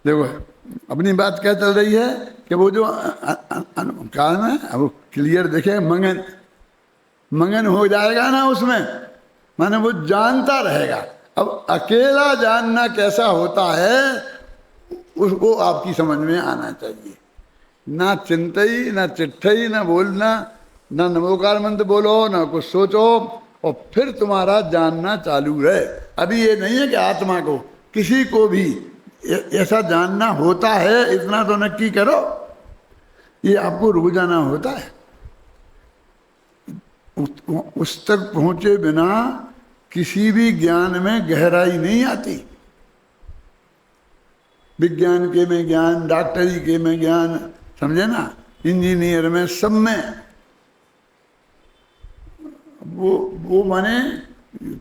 देखो अपनी बात क्या चल रही है कि वो जो काल में वो क्लियर देखे, मंगन मंगन हो जाएगा ना उसमें, माने वो जानता रहेगा। अब अकेला जानना कैसा होता है उसको आपकी समझ में आना चाहिए। ना चिंतई, ना चिट्ठई, ना बोलना, ना नमोकार मंत्र बोलो, ना कुछ सोचो, और फिर तुम्हारा जानना चालू रहे। अभी ये नहीं है कि आत्मा को किसी को भी ऐसा जानना होता है, इतना तो नक्की करो, ये आपको रोजाना होता है। उस तक पहुंचे बिना किसी भी ज्ञान में गहराई नहीं आती। विज्ञान के में ज्ञान, डॉक्टरी के में ज्ञान, समझे ना, इंजीनियर में, सब में वो माने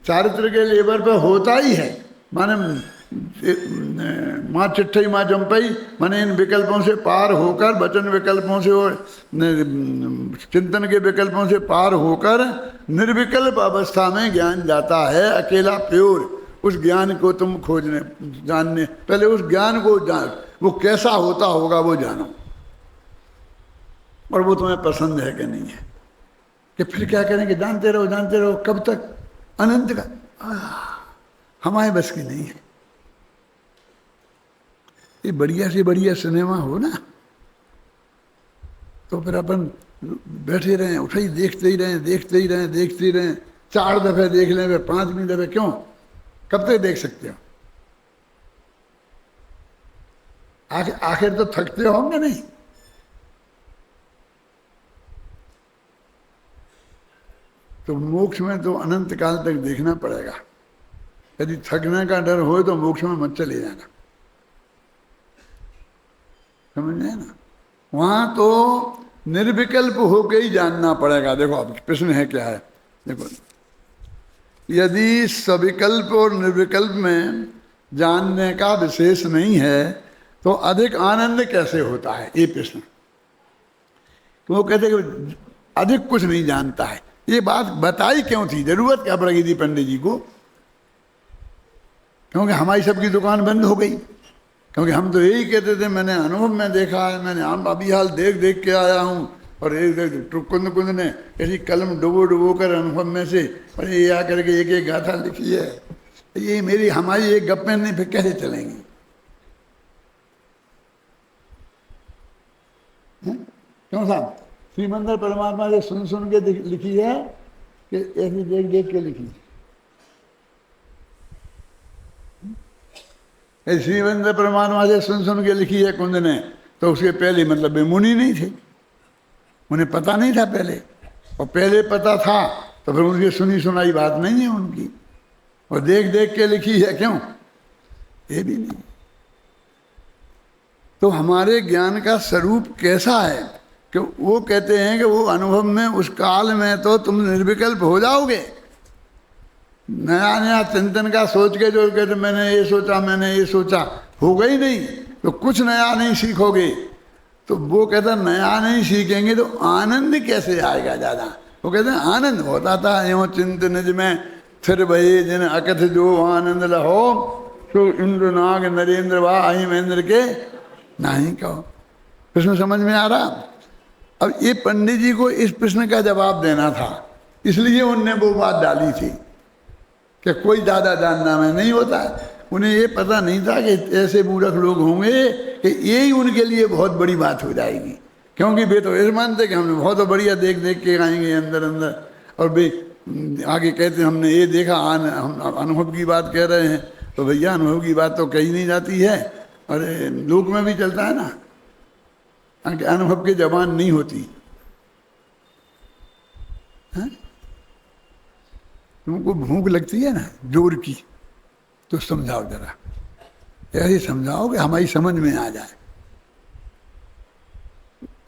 चारित्र के लेवल पर होता ही है। माने माँ चिट्ठई माँ जंपई, माने इन विकल्पों से पार होकर, वचन विकल्पों से और चिंतन के विकल्पों से पार होकर निर्विकल्प अवस्था में ज्ञान जाता है, अकेला प्योर। उस ज्ञान को तुम खोजने जानने, पहले उस ज्ञान को जान, वो कैसा होता होगा वो जानो, और वो तुम्हें पसंद है कि नहीं है। कि फिर क्या करेंगे, जानते रहो कब तक, अनंत का। हमारे बस की नहीं है। ये बढ़िया से बढ़िया सिनेमा हो ना तो फिर अपन बैठे रहें, उठाई देखते ही रहें, 4 दफे देख लें, फिर 5वीं दफे क्यों? कब तक देख सकते हो? आखिर तो थकते होंगे नहीं? तो मोक्ष में तो अनंत काल तक देखना पड़ेगा। यदि थकने का डर हो तो मोक्ष में मत चले जाना, समझ रहे ना? वहां तो निर्विकल्प होके ही जानना पड़ेगा। देखो अब प्रश्न है क्या है, देखो, यदि सविकल्प और निर्विकल्प में जानने का विशेष नहीं है तो अधिक आनंद कैसे होता है, ये प्रश्न। तो वो कहते कि अधिक कुछ नहीं जानता है। ये बात बताई क्यों थी, जरूरत क्या पड़ गई थी पंडित जी को? क्योंकि हमारी सबकी दुकान बंद हो गई। क्योंकि हम तो यही कहते थे, मैंने अनुभव में देखा है, मैंने अभी हाल देख देख के आया हूँ। और एक कुंद ने ऐसी कलम डुबो डुबो कर अनुभव में से और ये आकर के एक एक गाथा लिखी है। ये मेरी हमारी एक गप्पे नहीं, फिर कैसे चलेंगी? क्यों साहब? श्रीमंदर परमात्मा से सुन सुन के लिखी है कि ऐसी देख देख के लिखी? श्रीमंदर परमात्मा से सुन सुन के लिखी है कुंद ने, तो उसके पहले मतलब वे मुनि नहीं थे, उन्हें पता नहीं था पहले। और पहले पता था तो फिर उनकी सुनी सुनाई बात नहीं है उनकी। और देख देख के लिखी है क्यों? ये भी नहीं। तो हमारे ज्ञान का स्वरूप कैसा है कि वो कहते हैं कि वो अनुभव में उस काल में तो तुम निर्विकल्प हो जाओगे। नया नया चिंतन का सोच के जो कहते मैंने ये सोचा, मैंने ये सोचा, होगा ही नहीं तो कुछ नया नहीं सीखोगे। तो वो कहता नया नहीं सीखेंगे तो आनंद कैसे आएगा ज़्यादा? वो कहते हैं आनंद बहुत आता है यो चिंत निज में फिर भये जिन अकथ जो आनंद लहो तो इंद्र नाग नरेंद्र वा महेंद्र के नहीं कहो। प्रश्न समझ में आ रहा? अब ये पंडित जी को इस प्रश्न का जवाब देना था, इसलिए उनने वो बात डाली थी कि कोई ज़्यादा जानना में नहीं होता है। उन्हें ये पता नहीं था कि ऐसे मूर्ख लोग होंगे कि यही उनके लिए बहुत बड़ी बात हो जाएगी। क्योंकि वे तो ऐसे मानते कि हमने बहुत बढ़िया देख देख के आएंगे अंदर अंदर, और वे आगे कहते हमने ये देखा, हम अनुभव की बात कह रहे हैं। तो भैया अनुभव की बात तो कही नहीं जाती है, और लोक में भी चलता है ना कि अनुभव की जबान नहीं होती है? तुमको भूख लगती है ना जोर की, तो समझाओ जरा, ऐसे समझाओ कि हमारी समझ में आ जाए।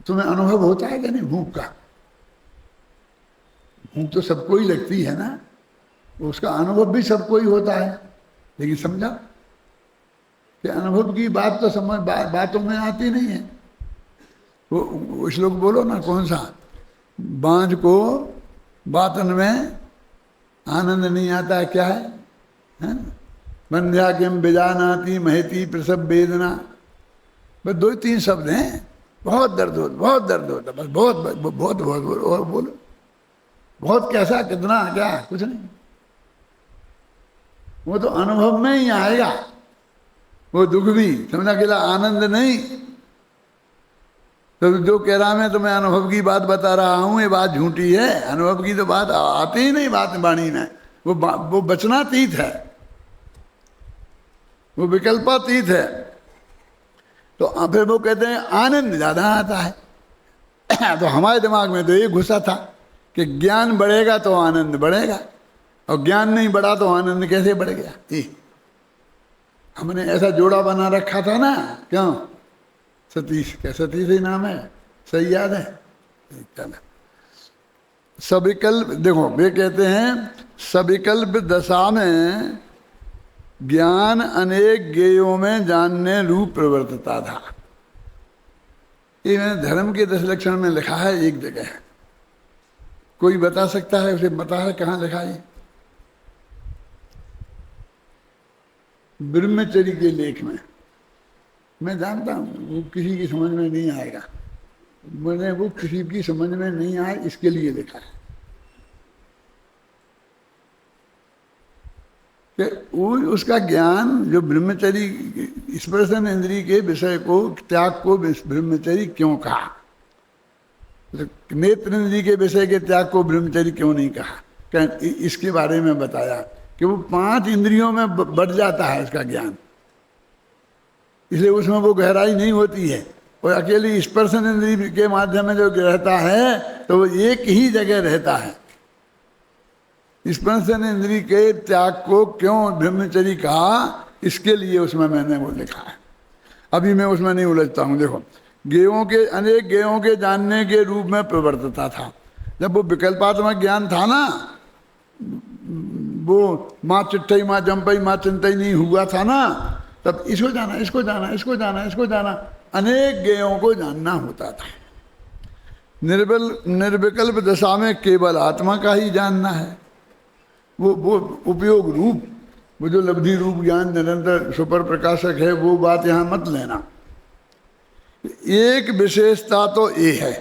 तुम्हें अनुभव होता है कि नहीं भूख का? भूख तो सबको ही लगती है ना, उसका अनुभव भी सबको ही होता है। लेकिन समझा कि अनुभव की बात तो समझ बातों में आती नहीं है। वो श्लोक बोलो ना, कौन सा? बांझ को बातन में आनंद नहीं आता है, क्या है? बंध्या किम बेजानाती महती प्रसव वेदना। बस 2-3 शब्द हैं, बहुत दर्द होता, बहुत दर्द होता, बस बहुत बहुत बहुत बहुत और बोलो। बहुत कैसा, कितना, क्या? कुछ नहीं। वो तो अनुभव में ही आएगा। वो दुख भी समझा केला, आनंद नहीं। तो जो कह रहा मैं तुम्हें अनुभव की बात बता रहा हूं, ये बात झूठी है। अनुभव की तो बात आती ही नहीं बात वाणी में। वो बचनातीत है, वो विकल्पातीत है। तो फिर वो कहते हैं आनंद ज्यादा आता है। तो हमारे दिमाग में तो ये घुसा था कि ज्ञान बढ़ेगा तो आनंद बढ़ेगा, और ज्ञान नहीं बढ़ा तो आनंद कैसे बढ़ गया? हमने ऐसा जोड़ा बना रखा था ना। क्यों? सतीश, क्या सतीश ही नाम है? सही याद है? सविकल्प, देखो वे कहते हैं सविकल्प दशा में ज्ञान अनेक ज्ञेयों में जानने रूप प्रवर्तता था। ये मैंने धर्म के 10 लक्षण में लिखा है एक जगह। कोई बता सकता है? उसे बता है कहाँ लिखा है? ब्रह्मचर्य के लेख में। मैं जानता हूँ वो किसी की समझ में नहीं आएगा, मैंने वो किसी की समझ में नहीं आए इसके लिए लिखा है कि वो उसका ज्ञान जो ब्रह्मचर्य स्पर्शन इंद्रिय के विषय को त्याग को ब्रह्मचर्य क्यों कहा, नेत्र इंद्रिय के विषय के त्याग को ब्रह्मचर्य क्यों नहीं कहा? इसके बारे में बताया कि वो 5 इंद्रियों में बढ़ जाता है इसका ज्ञान, इसलिए उसमें वो गहराई नहीं होती है। और अकेली स्पर्शन इंद्रिय के माध्यम में जो रहता है तो वो एक ही जगह रहता है। स्पर्शन इंद्रिय के त्याग को क्यों ब्रह्मचर्य कहा, इसके लिए उसमें मैंने वो लिखा है। अभी मैं उसमें नहीं उलझता हूँ। देखो, गेयों के अनेक गेयों के जानने के रूप में प्रवर्तता था। जब वो विकल्पात्मक ज्ञान था ना, वो माँ चिट्ठई माँ जम्पई माँ चिंतई नहीं हुआ था ना, तब इसको जाना इसको जाना इसको जाना इसको जाना, अनेक गेयों को जानना होता था। निर्विकल्प दशा में केवल आत्मा का ही जानना है। वो उपयोग रूप, वो जो लब्धि रूप ज्ञान निरंतर सुपर प्रकाशक है, वो बात यहाँ मत लेना। एक विशेषता तो ये है,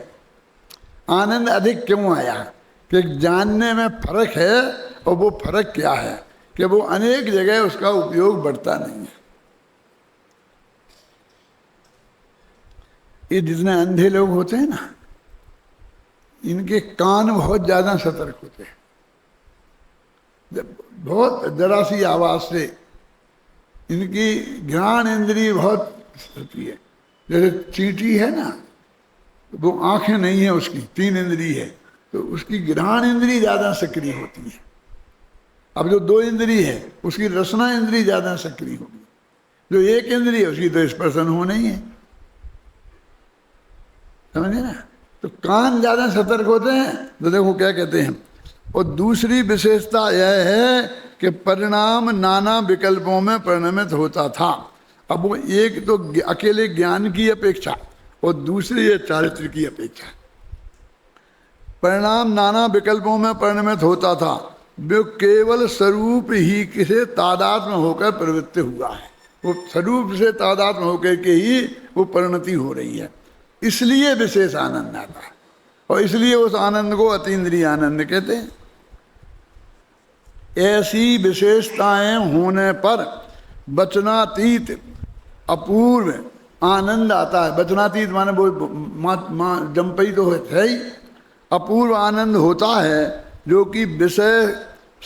आनंद अधिक क्यों आया कि जानने में फर्क है। और वो फर्क क्या है कि वो अनेक जगह उसका उपयोग बढ़ता नहीं है। ये जितने अंधे लोग होते हैं ना, इनके कान बहुत ज्यादा सतर्क होते हैं। जब बहुत जरा सी आवाज से इनकी घ्राण इंद्रिय बहुत होती है। जैसे चींटी है ना, वो आंखें नहीं है उसकी, 3 इंद्रिय है, तो उसकी घ्राण इंद्रिय ज्यादा सक्रिय होती है। अब जो 2 इंद्रिय है उसकी रसना इंद्रिय ज्यादा सक्रिय होगी। जो 1 इंद्रिय है उसकी तो स्पर्शन होना ही है, समझे ना। तो कान ज्यादा सतर्क होते हैं। तो देखो क्या कहते हैं, और दूसरी विशेषता यह है कि परिणाम नाना विकल्पों में परिणमित होता था। अब वो एक तो अकेले ज्ञान की अपेक्षा और दूसरी है चारित्र की अपेक्षा। परिणाम नाना विकल्पों में परिणमित होता था, वो केवल स्वरूप ही किसे तादात्म्य होकर प्रवृत्त हुआ है। वो स्वरूप से तादात्म्य होकर के ही वो परिणति हो रही है, इसलिए विशेष आनंद आता है। और इसलिए उस आनंद को अतीन्द्रिय आनंद कहते हैं। ऐसी विशेषताएं होने पर वचनातीत अपूर्व आनंद आता है। वचनातीत माने वो माँ जम्पई तो है ही, अपूर्व आनंद होता है जो कि विषय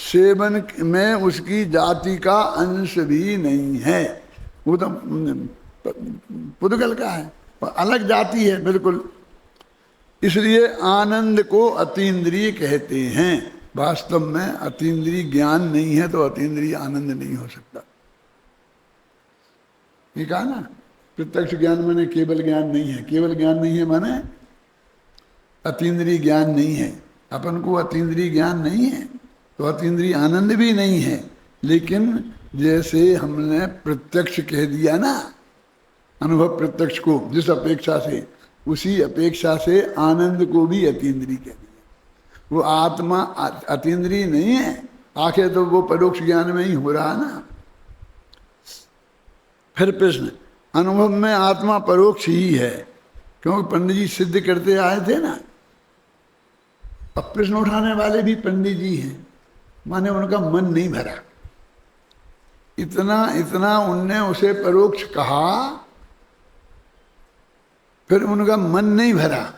सेवन में उसकी जाति का अंश भी नहीं है। वो तो पुद्गल का है, अलग जाति है बिल्कुल। इसलिए आनंद को अतीन्द्रिय कहते हैं। वास्तव में अतीन्द्रिय ज्ञान नहीं है तो अतीन्द्रिय आनंद नहीं हो सकता। ये कहा ना, प्रत्यक्ष ज्ञान माने केवल ज्ञान नहीं है। केवल ज्ञान नहीं है माने अतीन्द्रिय ज्ञान नहीं है। अपन को अतीन्द्रिय ज्ञान नहीं है तो अतीन्द्रिय आनंद भी नहीं है। लेकिन जैसे हमने प्रत्यक्ष कह दिया ना, अनुभव प्रत्यक्ष को जिस अपेक्षा से, उसी अपेक्षा से आनंद को भी अतीन्द्रिय कह दिया। वो आत्मा अतीन्द्रिय नहीं है, आखिर तो वो परोक्ष ज्ञान में ही हो रहा ना। फिर प्रश्न, अनुभव में आत्मा परोक्ष ही है, क्योंकि पंडित जी सिद्ध करते आए थे ना। अब प्रश्न उठाने वाले भी पंडित जी हैं, माने उनका मन नहीं भरा। इतना उनने उसे परोक्ष कहा, फिर उनका मन नहीं भरा।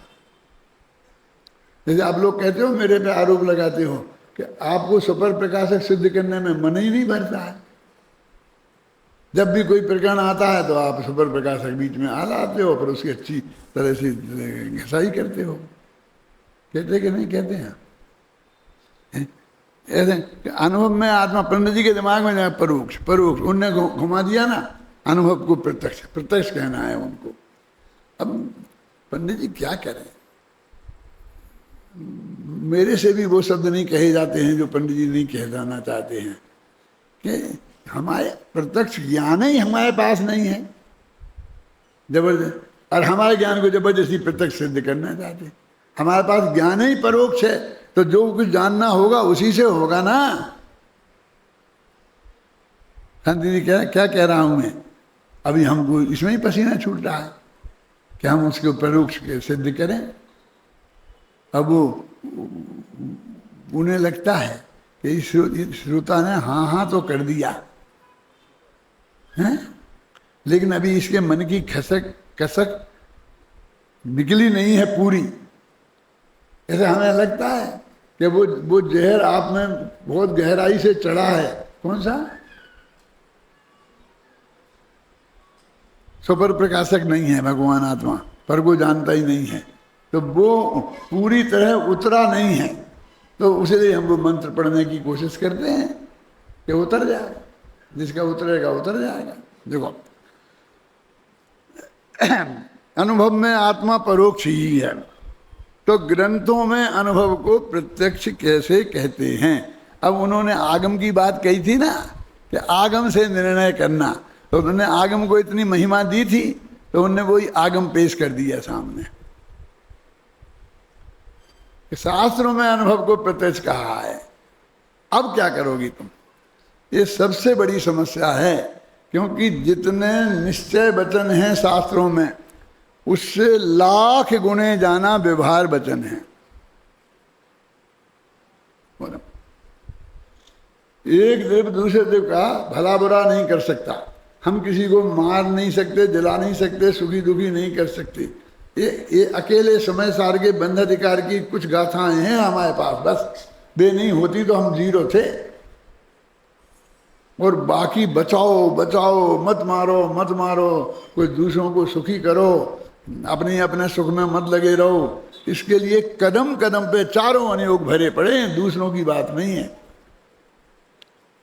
जैसे आप लोग कहते हो, मेरे पे आरोप लगाते हो कि आपको सुपर प्रकाशक सिद्ध करने में मन ही नहीं भरता है। जब भी कोई प्रकरण आता है तो आप सुपर प्रकाशक बीच में आ लाते हो, फिर उसकी अच्छी तरह से घिसाई करते हो। कहते कि नहीं कहते हैं ऐसे। अनुभव में आत्मा, पंडित जी के दिमाग में जाए परोक्ष परोक्ष, उनने घुमा दिया ना अनुभव को प्रत्यक्ष। प्रत्यक्ष कहना है उनको। अब पंडित जी क्या करें, मेरे से भी वो शब्द नहीं कहे जाते हैं जो पंडित जी नहीं कह जाना चाहते हैं कि हमारे प्रत्यक्ष ज्ञान ही हमारे पास नहीं है जबरदस्त, और हमारे ज्ञान को जबरदस्ती प्रत्यक्ष सिद्ध करना चाहते हैं। हमारे पास ज्ञान ही परोक्ष है, तो जो कुछ जानना होगा उसी से होगा ना। संत जी क्या कह रहा हूं मैं, अभी हमको इसमें ही पसीना छूट रहा है कि हम उसको परोक्ष सिद्ध करें। अब वो उन्हें लगता है कि श्रोता ने हाँ हाँ तो कर दिया है, लेकिन अभी इसके मन की कसक निकली नहीं है पूरी। ऐसे हमें लगता है कि वो जहर आप में बहुत गहराई से चढ़ा है। कौन सा? सुपर प्रकाशक नहीं है भगवान आत्मा, पर वो जानता ही नहीं है, तो वो पूरी तरह उतरा नहीं है। तो उसलिए हम वो मंत्र पढ़ने की कोशिश करते हैं कि उतर जाए, जिसका उतरेगा उतर जाएगा। देखो अनुभव में आत्मा परोक्ष ही है, तो ग्रंथों में अनुभव को प्रत्यक्ष कैसे कहते हैं? अब उन्होंने आगम की बात कही थी ना कि आगम से निर्णय करना, तो उन्होंने आगम को इतनी महिमा दी थी, तो उन्होंने वही आगम पेश कर दिया सामने। शास्त्रों में अनुभव को प्रत्यक्ष कहा है। अब क्या करोगी तुम? ये सबसे बड़ी समस्या है, क्योंकि जितने निश्चय वचन हैं शास्त्रों में, उससे लाख गुणे जाना व्यवहार वचन है। एक देव दूसरे देव का भला बुरा नहीं कर सकता, हम किसी को मार नहीं सकते, जला नहीं सकते, सुखी दुखी नहीं कर सकते। ये अकेले समय सार के बंध अधिकार की कुछ गाथाएं हैं हमारे पास, बस वे नहीं होती तो हम जीरो थे। और बाकी बचाओ बचाओ, मत मारो मत मारो, कोई दूसरों को सुखी करो, अपने अपने सुख में मत लगे रहो, इसके लिए कदम कदम पे चारों अनुयोग भरे पड़े हैं, दूसरों की बात नहीं है।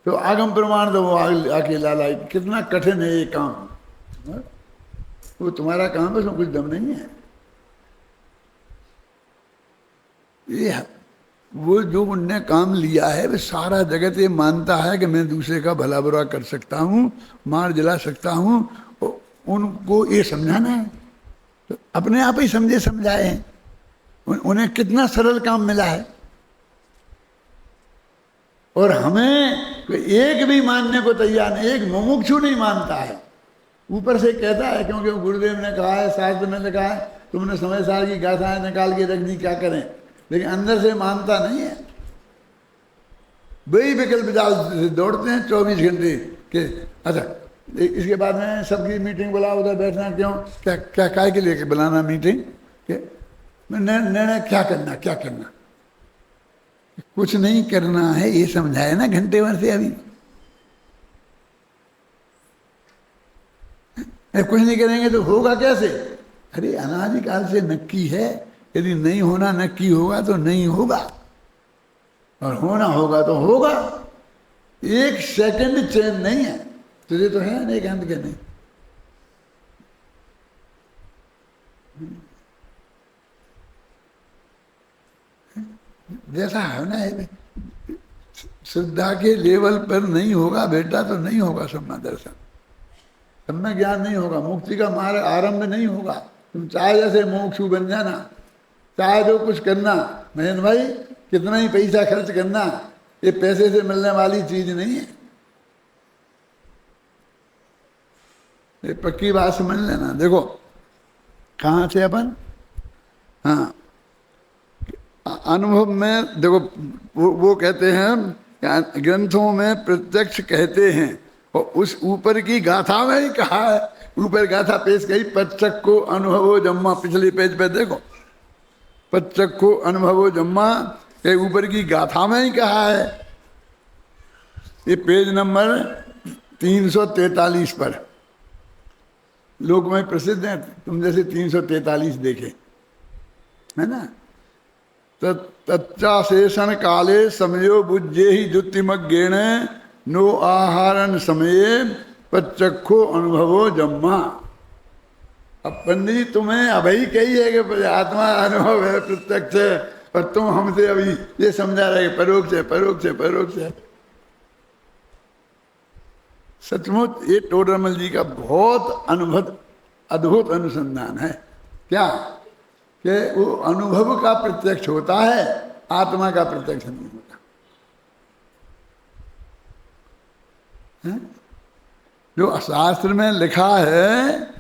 तो आगम प्रमाण तो वो अकेला लाई, कितना कठिन है ये काम। वो तुम्हारा काम है, उसमें कुछ दम नहीं है। ये वो जो उनने काम लिया है, वो सारा जगत ये मानता है कि मैं दूसरे का भला बुरा कर सकता हूँ, मार जला सकता हूँ, उनको ये समझाना है। तो अपने आप ही समझे समझाए हैं, उन्हें कितना सरल काम मिला है। और हमें एक भी मानने को तैयार नहीं, एक मुमुक्षु नहीं मानता है। ऊपर से कहता है क्योंकि गुरुदेव ने कहा है, शास्त्र में लिखा है, तुमने समय सार की गाथाएं निकाल के रख दी, क्या करें, लेकिन अंदर से मानता नहीं है। वही विकल्प जाल से दौड़ते हैं 24 घंटे के। अच्छा, इसके बाद में सबकी मीटिंग बुलाओ, उधर बैठना क्यों, क्या क्या काय के लिए बुलाना मीटिंग, निर्णय क्या करना, क्या करना, कुछ नहीं करना है, ये समझाया ना घंटे भर से। अभी कुछ नहीं करेंगे तो होगा कैसे? अरे अनादिकाल से नक्की है, यदि नहीं होना नक्की होगा तो नहीं होगा, और होना होगा तो होगा। एक सेकंड चैन नहीं है तुझे, तो है अनेक अंत के नहीं। जैसा होना है, श्रद्धा के लेवल पर नहीं होगा बेटा तो नहीं होगा सम्मा दर्शन, सम्मा ज्ञान नहीं होगा, मुक्ति का मार्ग आरंभ नहीं होगा। तुम चाहे जैसे मोक्षु बन जाना, चाहे जो कुछ करना, महेंद्र भाई कितना ही पैसा खर्च करना, ये पैसे से मिलने वाली चीज नहीं है। ये पक्की बात समझ लेना। देखो कहाँ से अपन, हाँ अनुभव में देखो, वो कहते हैं ग्रंथों में प्रत्यक्ष कहते हैं, और उस ऊपर की गाथा में ही कहा है, ऊपर गाथा पेश कही, प्रत्यक्ष अनुभवो जम्मा, पिछले पेज पे देखो, प्रत्यक्ष अनुभवो जम्मा के ऊपर की गाथा में ही कहा है। ये पेज नंबर 343 पर लोक में प्रसिद्ध है, तुम जैसे 343 देखे है ना। तच्चाशेषण काले समयो बुज्झे ही जुतिमज्ञेण नो आहारन समये प्रत्यक्षो अनुभवो जम्मा। अब पंडित जी तुम्हें अभी कही है कि आत्मा अनुभव है, प्रत्यक्ष है, पर तुम हमसे अभी ये समझा रहे परोक्ष है, परोक्ष है, परोक्ष है। सचमुच ये टोडरमल जी का बहुत अद्भुत अनुसंधान है। क्या कि वो अनुभव का प्रत्यक्ष होता है, आत्मा का प्रत्यक्ष नहीं होता है? जो शास्त्र में लिखा है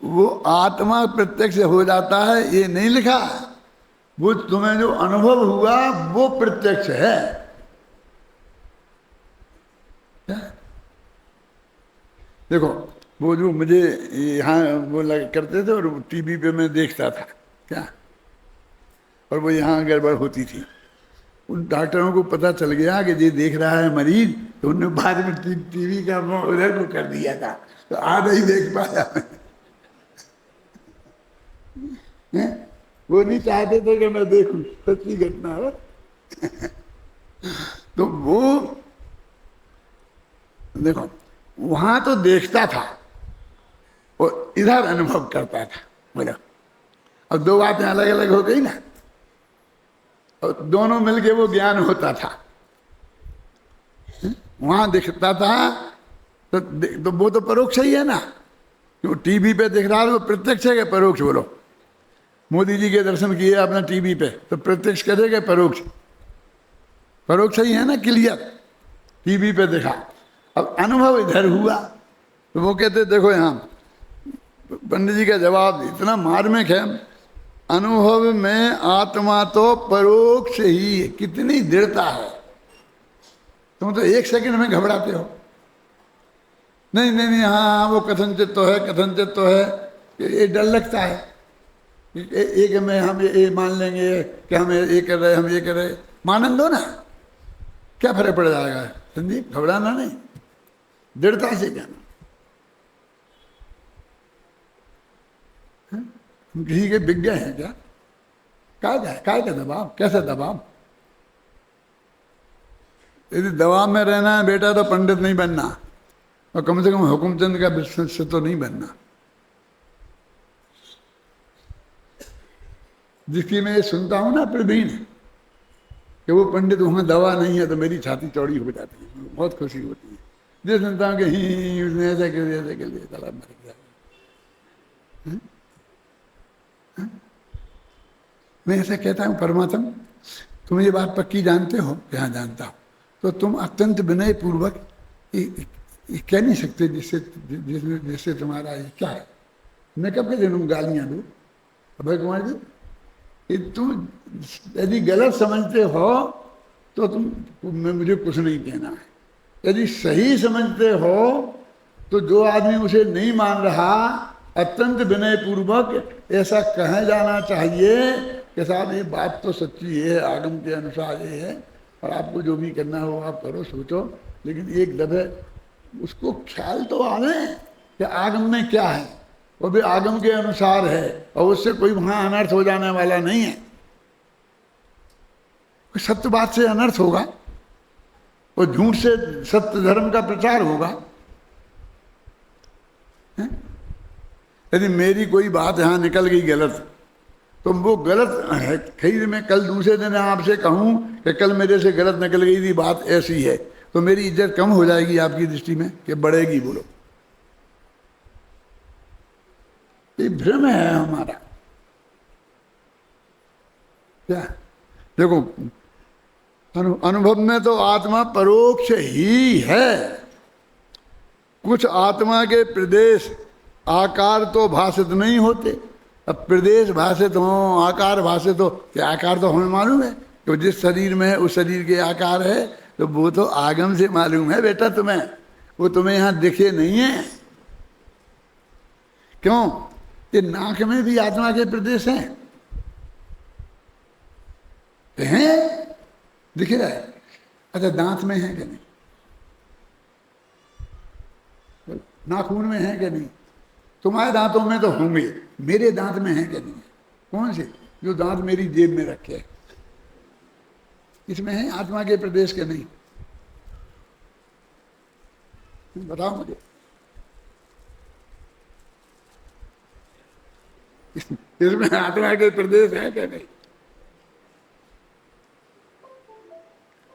वो आत्मा प्रत्यक्ष हो जाता है, ये नहीं लिखा। वो तुम्हें जो अनुभव हुआ वो प्रत्यक्ष है। देखो वो जो मुझे यहाँ वो करते थे और टीवी पे मैं देखता था क्या, और वो यहाँ गड़बड़ होती थी। उन डॉक्टरों को पता चल गया कि ये देख रहा है मरीज, तो उन्होंने बाद में टीवी का उधर को कर दिया था, तो आधा ही देख पाया मैं। वो नहीं चाहते थे कि मैं देखूं, सच्ची घटना है। तो वो देखो, वहां तो देखता था और इधर अनुभव करता था। बोलो, अब दो बातें अलग अलग हो गई ना, और दोनों मिलके वो ज्ञान होता था। वहां दिखता था तो वो तो परोक्ष ही है ना। जो टीवी पे दिख रहा है वो प्रत्यक्ष है क्या परोक्ष? बोलो, मोदी जी के दर्शन किए आपने टीवी पे, तो प्रत्यक्ष करेगा परोक्ष? परोक्ष ही है ना, क्लियर टीवी पे देखा। अब अनुभव इधर हुआ, तो वो कहते देखो यहाँ पंडित जी का जवाब इतना मार्मिक है, अनुभव में आत्मा तो परोक्ष ही है। कितनी दृढ़ता है, तुम तो एक सेकंड में घबराते हो। नहीं नहीं नहीं, हाँ वो कथनचित तो है, कथनचित तो है, ये डर लगता है। एक में हम ये मान लेंगे कि हम ये कर रहे, हम ये कर रहे, मानन दो ना, क्या फर्क पड़ जाएगा। संदीप, घबराना नहीं, दृढ़ता से कहना। हम किसी के विज्ञ हैं क्या? काय का दबाव, कैसा दबाव? यदि दबाव में रहना है बेटा तो पंडित नहीं बनना, और कम से कम हुकुमचंद का बिजनेस से तो नहीं बनना। जिसकी मैं सुनता हूं ना प्रवीण कि वो पंडित, वहां दवा नहीं है, तो मेरी छाती चौड़ी हो जाती है, बहुत खुशी होती है। जो सुनता हूँ कि ही उसने ऐसा कर दिया, ऐसा कर दिया, चला मर गया। मैं ऐसा कहता हूँ, परमात्मा तुम ये बात पक्की जानते हो? यहाँ जानता हो। तो तुम अत्यंत विनय पूर्वक ये कह नहीं सकते जिससे तुम्हारा ये क्या है। मैं कब के दिन गालियां दूं? अभय कुमार जी, तुम यदि गलत समझते हो तो मुझे कुछ नहीं कहना है। यदि सही समझते हो तो जो आदमी उसे नहीं मान रहा, अत्यंत विनय पूर्वक ऐसा कहा जाना चाहिए कि साहब ये बात तो सच्ची है, आगम के अनुसार ये है, और आपको जो भी करना हो आप करो, सोचो, लेकिन एक दफे उसको ख्याल तो आवे कि आगम में क्या है, वो भी आगम के अनुसार है, और उससे कोई वहां अनर्थ हो जाने वाला नहीं है। सत्य बात से अनर्थ होगा, और झूठ से सत्य धर्म का प्रचार होगा। यदि मेरी कोई बात यहां निकल गई गलत, तो वो गलत है। खैर मैं कल दूसरे दिन आपसे कहूं कि कल मेरे से गलत निकल गई थी, बात ऐसी है, तो मेरी इज्जत कम हो जाएगी आपकी दृष्टि में कि बढ़ेगी? बोलो, ये भ्रम है हमारा। क्या देखो, अनुभव में तो आत्मा परोक्ष ही है। कुछ आत्मा के प्रदेश आकार तो भाषित नहीं होते। अब प्रदेश भाषित हो, आकार भाषित हो, क्या आकार तो हमें मालूम है कि जिस शरीर में है उस शरीर के आकार है, तो वो तो आगम से मालूम है बेटा तुम्हें, वो तुम्हें यहाँ दिखे नहीं है। क्यों? ये नाक में भी आत्मा के प्रदेश हैं, दिख रहा है। अच्छा, दांत में है कि नहीं? नाखून में है कि नहीं? तुम्हारे दांतों में तो होंगे, मेरे दांत में है कि नहीं? कौन से? जो दांत मेरी जेब में रखे है, इसमें है आत्मा के प्रदेश के नहीं? बताओ मुझे, इसमें आत्मा के प्रदेश है क्या? नहीं,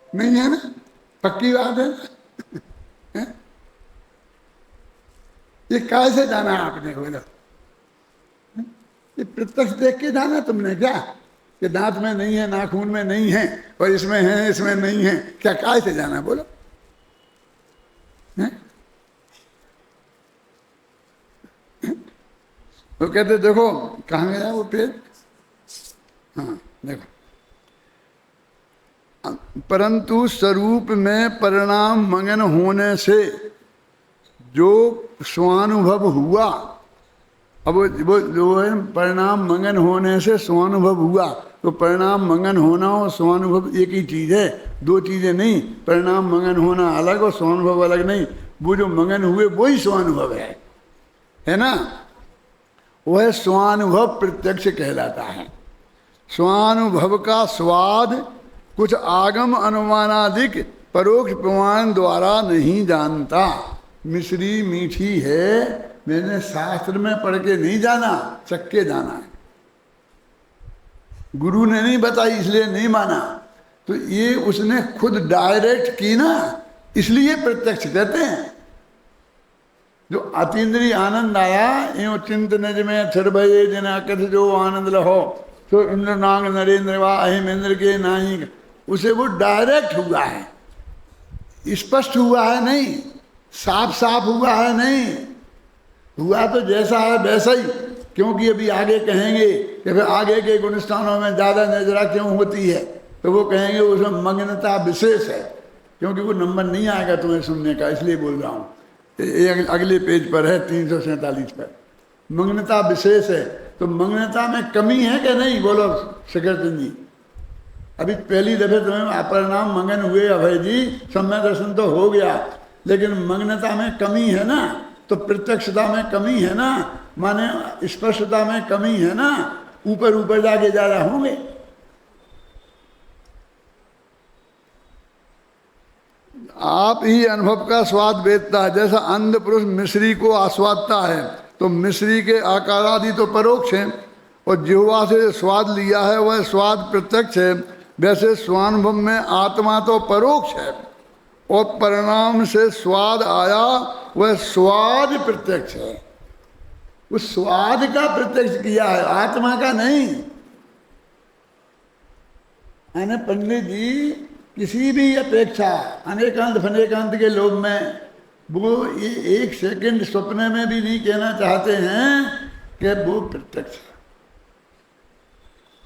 नहीं है ना? पक्की बात है ना? ये कैसे जाना आपने? बोलो, ये प्रत्यक्ष देख के जाना तुमने क्या कि दांत में नहीं है, नाखून में नहीं है, और इसमें है, इसमें नहीं है? क्या कैसे जाना? बोलो, वो कहते देखो कहाँ गया वो पेड़। हाँ देखो, परंतु स्वरूप में परिणाम मगन होने से जो स्वानुभव हुआ, अब वो जो है परिणाम मगन होने से स्वानुभव हुआ, तो परिणाम मंगन होना और स्वानुभव एक ही चीज़ है, दो चीज़ें नहीं। परिणाम मंगन होना अलग और स्वानुभव अलग नहीं। वो जो मंगन हुए वही स्वानुभव है ना, वह स्वानुभव प्रत्यक्ष कहलाता है। स्वानुभव का स्वाद कुछ आगम अनुमानादिक परोक्ष प्रमाण द्वारा नहीं जानता। मिश्री मीठी है, मैंने शास्त्र में पढ़ के नहीं जाना, चख के जाना है। गुरु ने नहीं बताई इसलिए नहीं माना, तो ये उसने खुद डायरेक्ट की ना, इसलिए प्रत्यक्ष कहते हैं। जो अतीन्द्रिय आनंद आया, यो चिंत निज में थिर भये जिन अकथ जो आनंद लहो, तो इंद्र नाग नरेंद्र वा अहिम इंद्र के नाही, उसे वो डायरेक्ट हुआ है, स्पष्ट हुआ है नहीं, साफ साफ हुआ है नहीं। हुआ तो जैसा है वैसा ही, क्योंकि अभी आगे कहेंगे कि फिर आगे के गुणस्थानों में ज़्यादा नजरा क्यों होती है, तो वो कहेंगे उसमें मग्नता विशेष है, क्योंकि वो नंबर नहीं आएगा तुम्हें सुनने का, इसलिए बोल रहा हूँ। ये अगले पेज पर है 347 पर, मग्नता विशेष है। तो मग्नता में कमी है कि नहीं, बोलो शिखरचंद जी। अभी पहली दफे तुम्हें अपरिणाम मंगन हुए अभय जी, सम्यक दर्शन तो हो गया, लेकिन मग्नता में कमी है ना, तो प्रत्यक्षता में कमी है ना, माने स्पष्टता में कमी है ना, ऊपर ऊपर जाके ज्यादा होंगे। आप ही अनुभव का स्वाद बेचता है, जैसा अंध पुरुष मिश्री को आस्वादता है, तो मिश्री के आकार आदि तो परोक्ष है, और जिह्वा से स्वाद लिया है वह स्वाद प्रत्यक्ष है। वैसे स्वानुभव में आत्मा तो परोक्ष है, और परिणाम से स्वाद आया वह स्वाद प्रत्यक्ष है। उस स्वाद का प्रत्यक्ष किया है, आत्मा का नहीं। है पंडित जी, किसी भी अपेक्षा अनेकांत फनेकांत के लोभ में वो ये एक सेकंड सपने में भी नहीं कहना चाहते हैं कि वो प्रत्यक्ष है,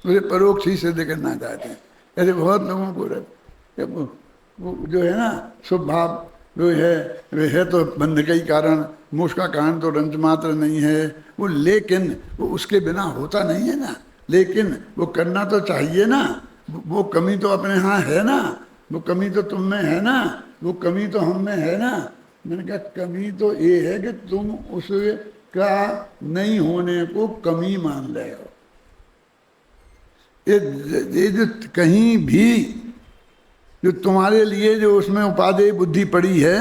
मुझे परोक्ष ही सिद्ध करना चाहते हैं। ऐसे बहुत लोगों को रहते, वो जो है ना शुभ भाव वो है तो बंध के ही कारण, मोक्ष का कारण तो रंच मात्र नहीं है वो, लेकिन वो उसके बिना होता नहीं है ना, लेकिन वो करना तो चाहिए ना। वो कमी तो अपने यहाँ है ना, वो कमी तो तुम में है ना, वो कमी तो हम में है ना। मैंने कहा कमी तो ये है कि तुम उसका नहीं होने को कमी मान रहे हो। ये जो कहीं भी जो तुम्हारे लिए जो उसमें उपादेय बुद्धि पड़ी है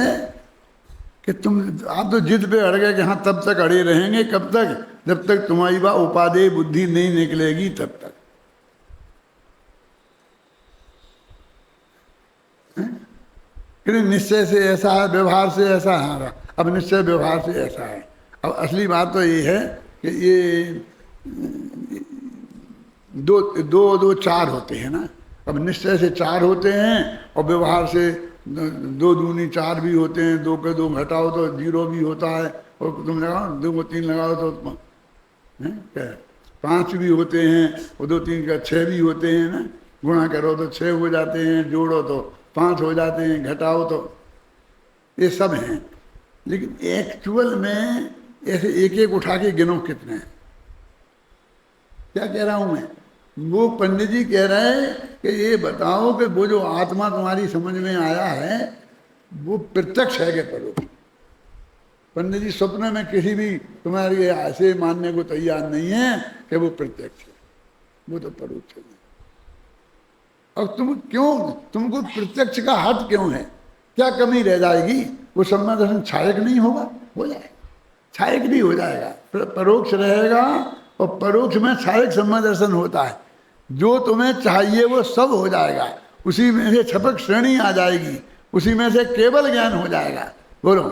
कि तुम, आप तो जिद पे अड़ गए कि हाँ तब तक अड़े रहेंगे, कब तक, जब तक तुम्हारी वह उपादेय बुद्धि नहीं निकलेगी तब तक। निश्चय से ऐसा है, व्यवहार से ऐसा है, अब निश्चय व्यवहार से ऐसा है। अब असली बात तो ये है कि ये दो चार होते हैं ना। अब निश्चय से चार होते हैं और व्यवहार से दो दूनी चार भी होते हैं, दो के दो घटाओ तो जीरो भी होता है, और तुम लगाओ दो को तीन लगाओ तो क्या पाँच भी होते हैं, और दो तीन का छः भी होते हैं ना, गुणा करो तो छः हो जाते हैं, जोड़ो तो पाँच हो जाते हैं, घटाओ तो, ये सब हैं। लेकिन एक्चुअल में ऐसे एक एक उठा के गिनो कितने हैं। क्या कह रहा हूँ मैं, वो पंडित जी कह रहे हैं कि ये बताओ कि वो जो आत्मा तुम्हारी समझ में आया है वो प्रत्यक्ष है कि परोक्ष। पंडित जी स्वप्न में किसी भी तुम्हारी ऐसे मानने को तैयार नहीं है कि वो प्रत्यक्ष है, वो तो परोक्ष है। और तुम क्यों, तुमको प्रत्यक्ष का हट क्यों है, क्या कमी रह जाएगी? वो सम्यक दर्शन छायक नहीं होगा, हो जाएगा, छायक भी हो जाएगा, परोक्ष रहेगा, और परोक्ष में छायक सम्यक दर्शन होता है। जो तुम्हें चाहिए वो सब हो जाएगा, उसी में से छपक श्रेणी आ जाएगी, उसी में से केवल ज्ञान हो जाएगा। बोलो,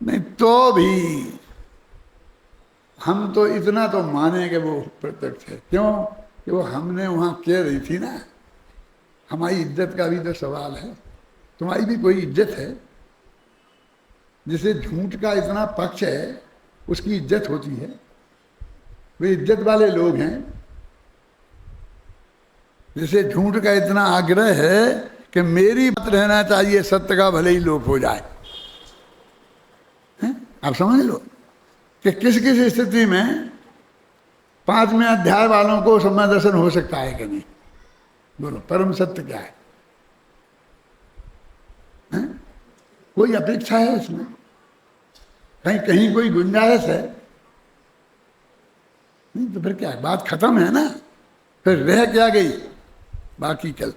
नहीं तो भी हम तो इतना तो माने कि वो प्रत्यक्ष है। क्यों कि वो हमने वहाँ कह रही थी ना, हमारी इज्जत का भी तो सवाल है, तुम्हारी भी कोई इज्जत है। जिसे झूठ का इतना पक्ष है उसकी इज्जत होती है, वे इज्जत वाले लोग हैं। जिसे झूठ का इतना आग्रह है कि मेरी बात रहना चाहिए, सत्य का भले ही लोप हो जाए। आप समझ लो कि किस किस स्थिति में 5वें अध्याय वालों को समय दर्शन हो सकता है कि नहीं? बोलो परम सत्य क्या है? हैं? कोई अपेक्षा है इसमें? कहीं कहीं कोई गुंजाइश है? नहीं तो फिर क्या है, बात खत्म है ना, फिर रह क्या गई बाकी कल।